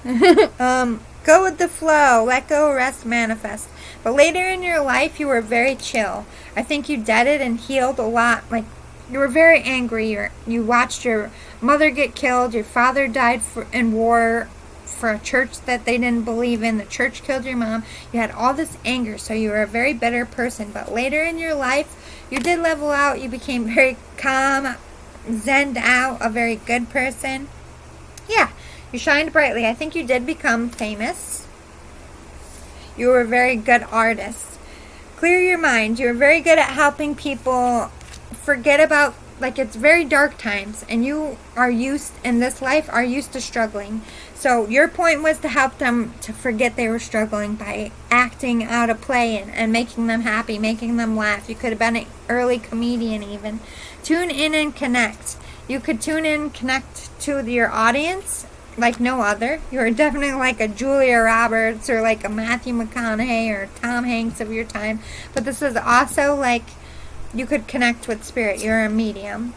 Go with the flow. Let go, rest, manifest. But later in your life, you were very chill. I think you deaded and healed a lot. Like, you were very angry. You watched your mother get killed. Your father died in war for a church that they didn't believe in. The church killed your mom. You had all this anger. So you were a very bitter person. But later in your life, you did level out. You became very calm, zened out, a very good person. Yeah, you shined brightly. I think you did become famous. You were a very good artist. Clear your mind. You were very good at helping people forget about, like, it's very dark times, and you are used, in this life, are used to struggling. So your point was to help them to forget they were struggling by acting out a play and making them happy, making them laugh. You could have been an early comedian even. Tune in and connect. You could tune in and connect to your audience like no other. You are definitely like a Julia Roberts or like a Matthew McConaughey or Tom Hanks of your time. But this is also like you could connect with spirit. You're a medium.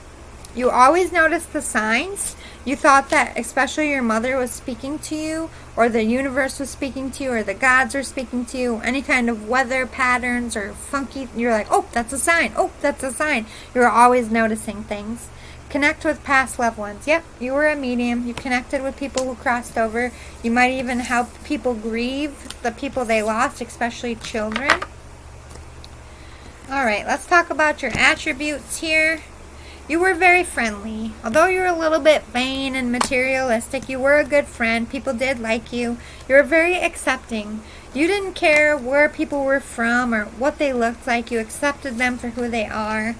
You always noticed the signs. You thought that especially your mother was speaking to you, or the universe was speaking to you, or the gods were speaking to you, any kind of weather patterns or funky, you're like, oh, that's a sign. Oh, that's a sign. You were always noticing things. Connect with past loved ones. Yep, you were a medium. You connected with people who crossed over. You might even help people grieve the people they lost, especially children. All right, let's talk about your attributes here. You were very friendly. Although you were a little bit vain and materialistic, you were a good friend. People did like you. You were very accepting. You didn't care where people were from or what they looked like. You accepted them for who they are.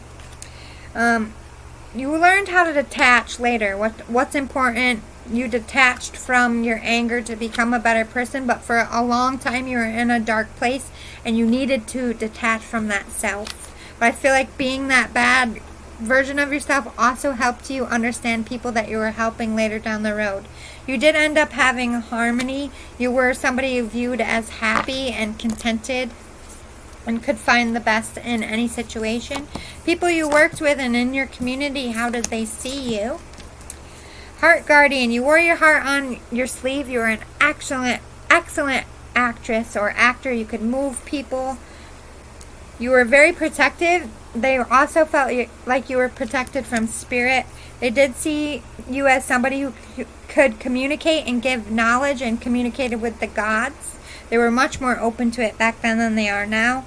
You learned how to detach later. What's important. You detached from your anger to become a better person, but for a long time you were in a dark place and you needed to detach from that self. But I feel like being that bad version of yourself also helped you understand people that you were helping later down the road. You did end up having harmony. You were somebody viewed as happy and contented and could find the best in any situation. People you worked with and in your community, how did they see you? Heart guardian. You wore your heart on your sleeve. You were an excellent actress or actor. You could move people. You were very protective. They also felt like you were protected from spirit. They did see you as somebody who could communicate and give knowledge and communicated with the gods. They were much more open to it back then than they are now.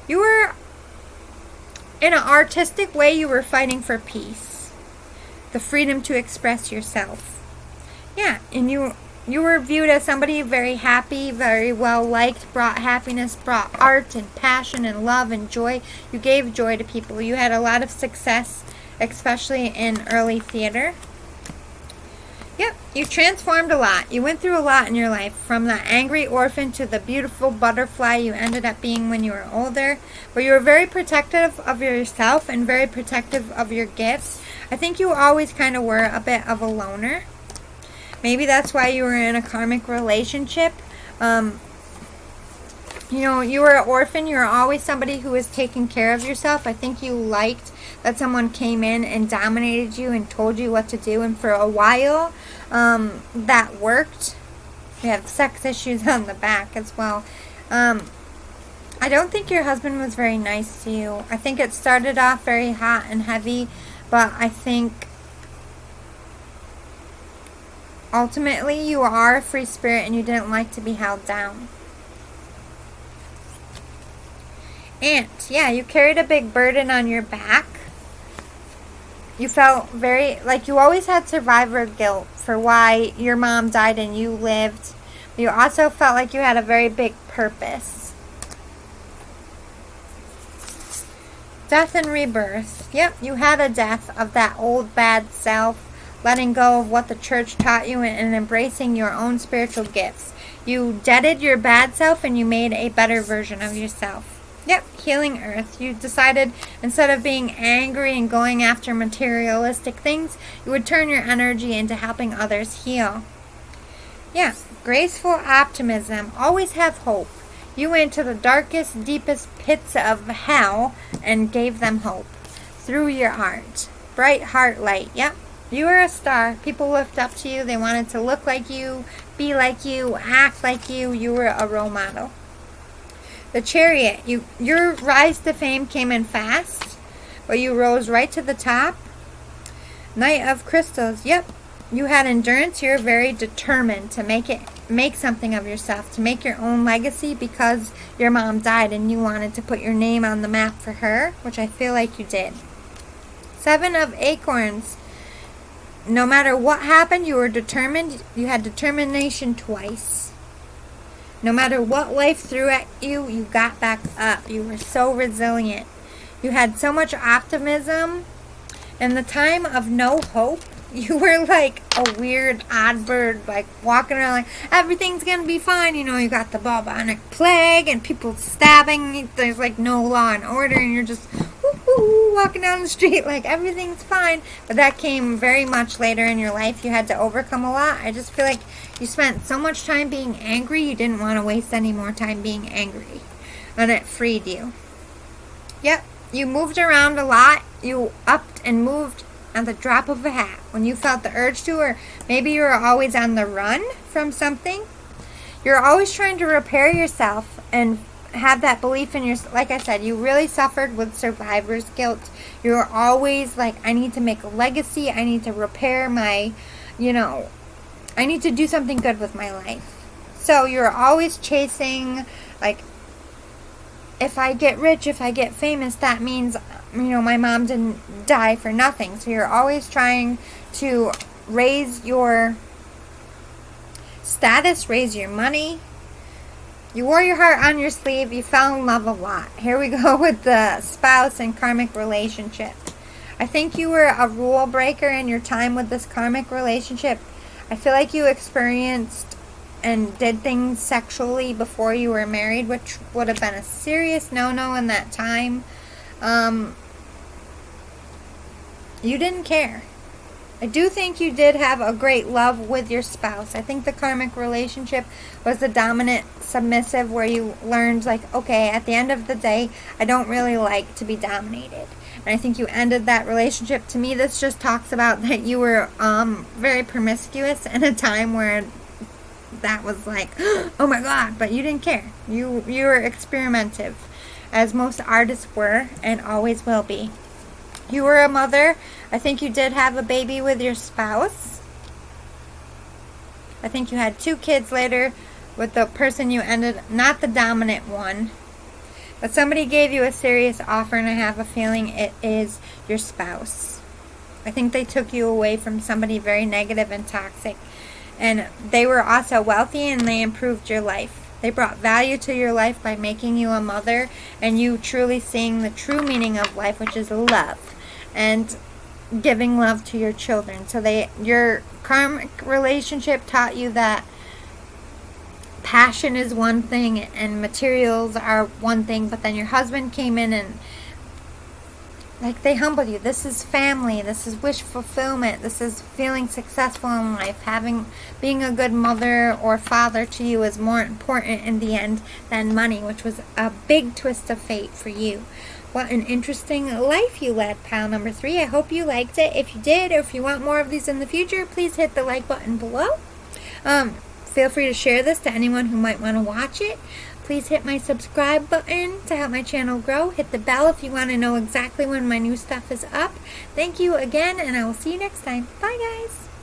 You were, in an artistic way, you were fighting for peace. The freedom to express yourself. Yeah, and you you were viewed as somebody very happy, very well liked, brought happiness, brought art and passion and love and joy. You gave joy to people. You had a lot of success, especially in early theater. Yep, you transformed a lot. You went through a lot in your life, from the angry orphan to the beautiful butterfly you ended up being when you were older. But you were very protective of yourself and very protective of your gifts. I think you always kind of were a bit of a loner. Maybe that's why you were in a karmic relationship. You were an orphan. You were always somebody who was taking care of yourself. I think you liked that someone came in and dominated you and told you what to do. And for a while, that worked. You have sex issues on the back as well. I don't think your husband was very nice to you. I think it started off very hot and heavy, but I think ultimately you are a free spirit and you didn't like to be held down. And yeah, you carried a big burden on your back. You felt very, like you always had survivor guilt for why your mom died and you lived. You also felt like you had a very big purpose. Death and rebirth. Yep, you had a death of that old bad self, letting go of what the church taught you and embracing your own spiritual gifts. You deaded your bad self and you made a better version of yourself. Yep, healing earth. You decided instead of being angry and going after materialistic things, you would turn your energy into helping others heal. Yeah, graceful optimism. Always have hope. You went to the darkest, deepest pits of hell and gave them hope through your art. Bright heart light. Yep, you were a star. People looked up to you. They wanted to look like you, be like you, act like you. You were a role model. The Chariot. Your rise to fame came in fast, but you rose right to the top. Knight of Crystals. Yep. You had endurance. You're very determined to make something of yourself, to make your own legacy because your mom died and you wanted to put your name on the map for her, which I feel like you did. Seven of Acorns. No matter what happened, you were determined. You had determination twice. No matter what life threw at you, you got back up. You were so resilient. You had so much optimism. In the time of no hope, you were like a weird odd bird, like walking around like everything's gonna be fine. You got the bubonic plague and people stabbing. There's like no law and order, and you're just walking down the street like everything's fine. But that came very much later in your life. You had to overcome a lot. I just feel like you spent so much time being angry, you didn't want to waste any more time being angry. And it freed you. Yep, you moved around a lot. You upped and moved at the drop of a hat. When you felt the urge to, or maybe you were always on the run from something. You're always trying to repair yourself and have that belief in yourself. Like I said, you really suffered with survivor's guilt. You were always like, I need to make a legacy. I need to repair my, I need to do something good with my life. So you're always chasing, like, if I get rich, if I get famous, that means, my mom didn't die for nothing. So you're always trying to raise your status, raise your money. You wore your heart on your sleeve. You fell in love a lot. Here we go with the spouse and karmic relationship. I think you were a rule breaker in your time with this karmic relationship. I feel like you experienced and did things sexually before you were married, which would have been a serious no-no in that time. You didn't care. I do think you did have a great love with your spouse. I think the karmic relationship was the dominant submissive, where you learned, like, okay, at the end of the day, I don't really like to be dominated. And I think you ended that relationship. To me, this just talks about that you were very promiscuous in a time where that was like, oh my God, but you didn't care. You were experimentative, as most artists were and always will be. You were a mother. I think you did have a baby with your spouse. I think you had 2 kids later with the person you ended, not the dominant one. But somebody gave you a serious offer, and I have a feeling it is your spouse. I think they took you away from somebody very negative and toxic. And they were also wealthy, and they improved your life. They brought value to your life by making you a mother, and you truly seeing the true meaning of life, which is love, and giving love to your children. So your karmic relationship taught you that passion is one thing and materials are one thing, but then your husband came in and they humbled you. This is family. This is wish fulfillment. This is feeling successful in life. Being a good mother or father to you is more important in the end than money, which was a big twist of fate for you. What an interesting life you led, pile number 3. I hope you liked it. If you did, or if you want more of these in the future, please hit the like button below. Feel free to share this to anyone who might want to watch it. Please hit my subscribe button to help my channel grow. Hit the bell if you want to know exactly when my new stuff is up. Thank you again, and I will see you next time. Bye, guys.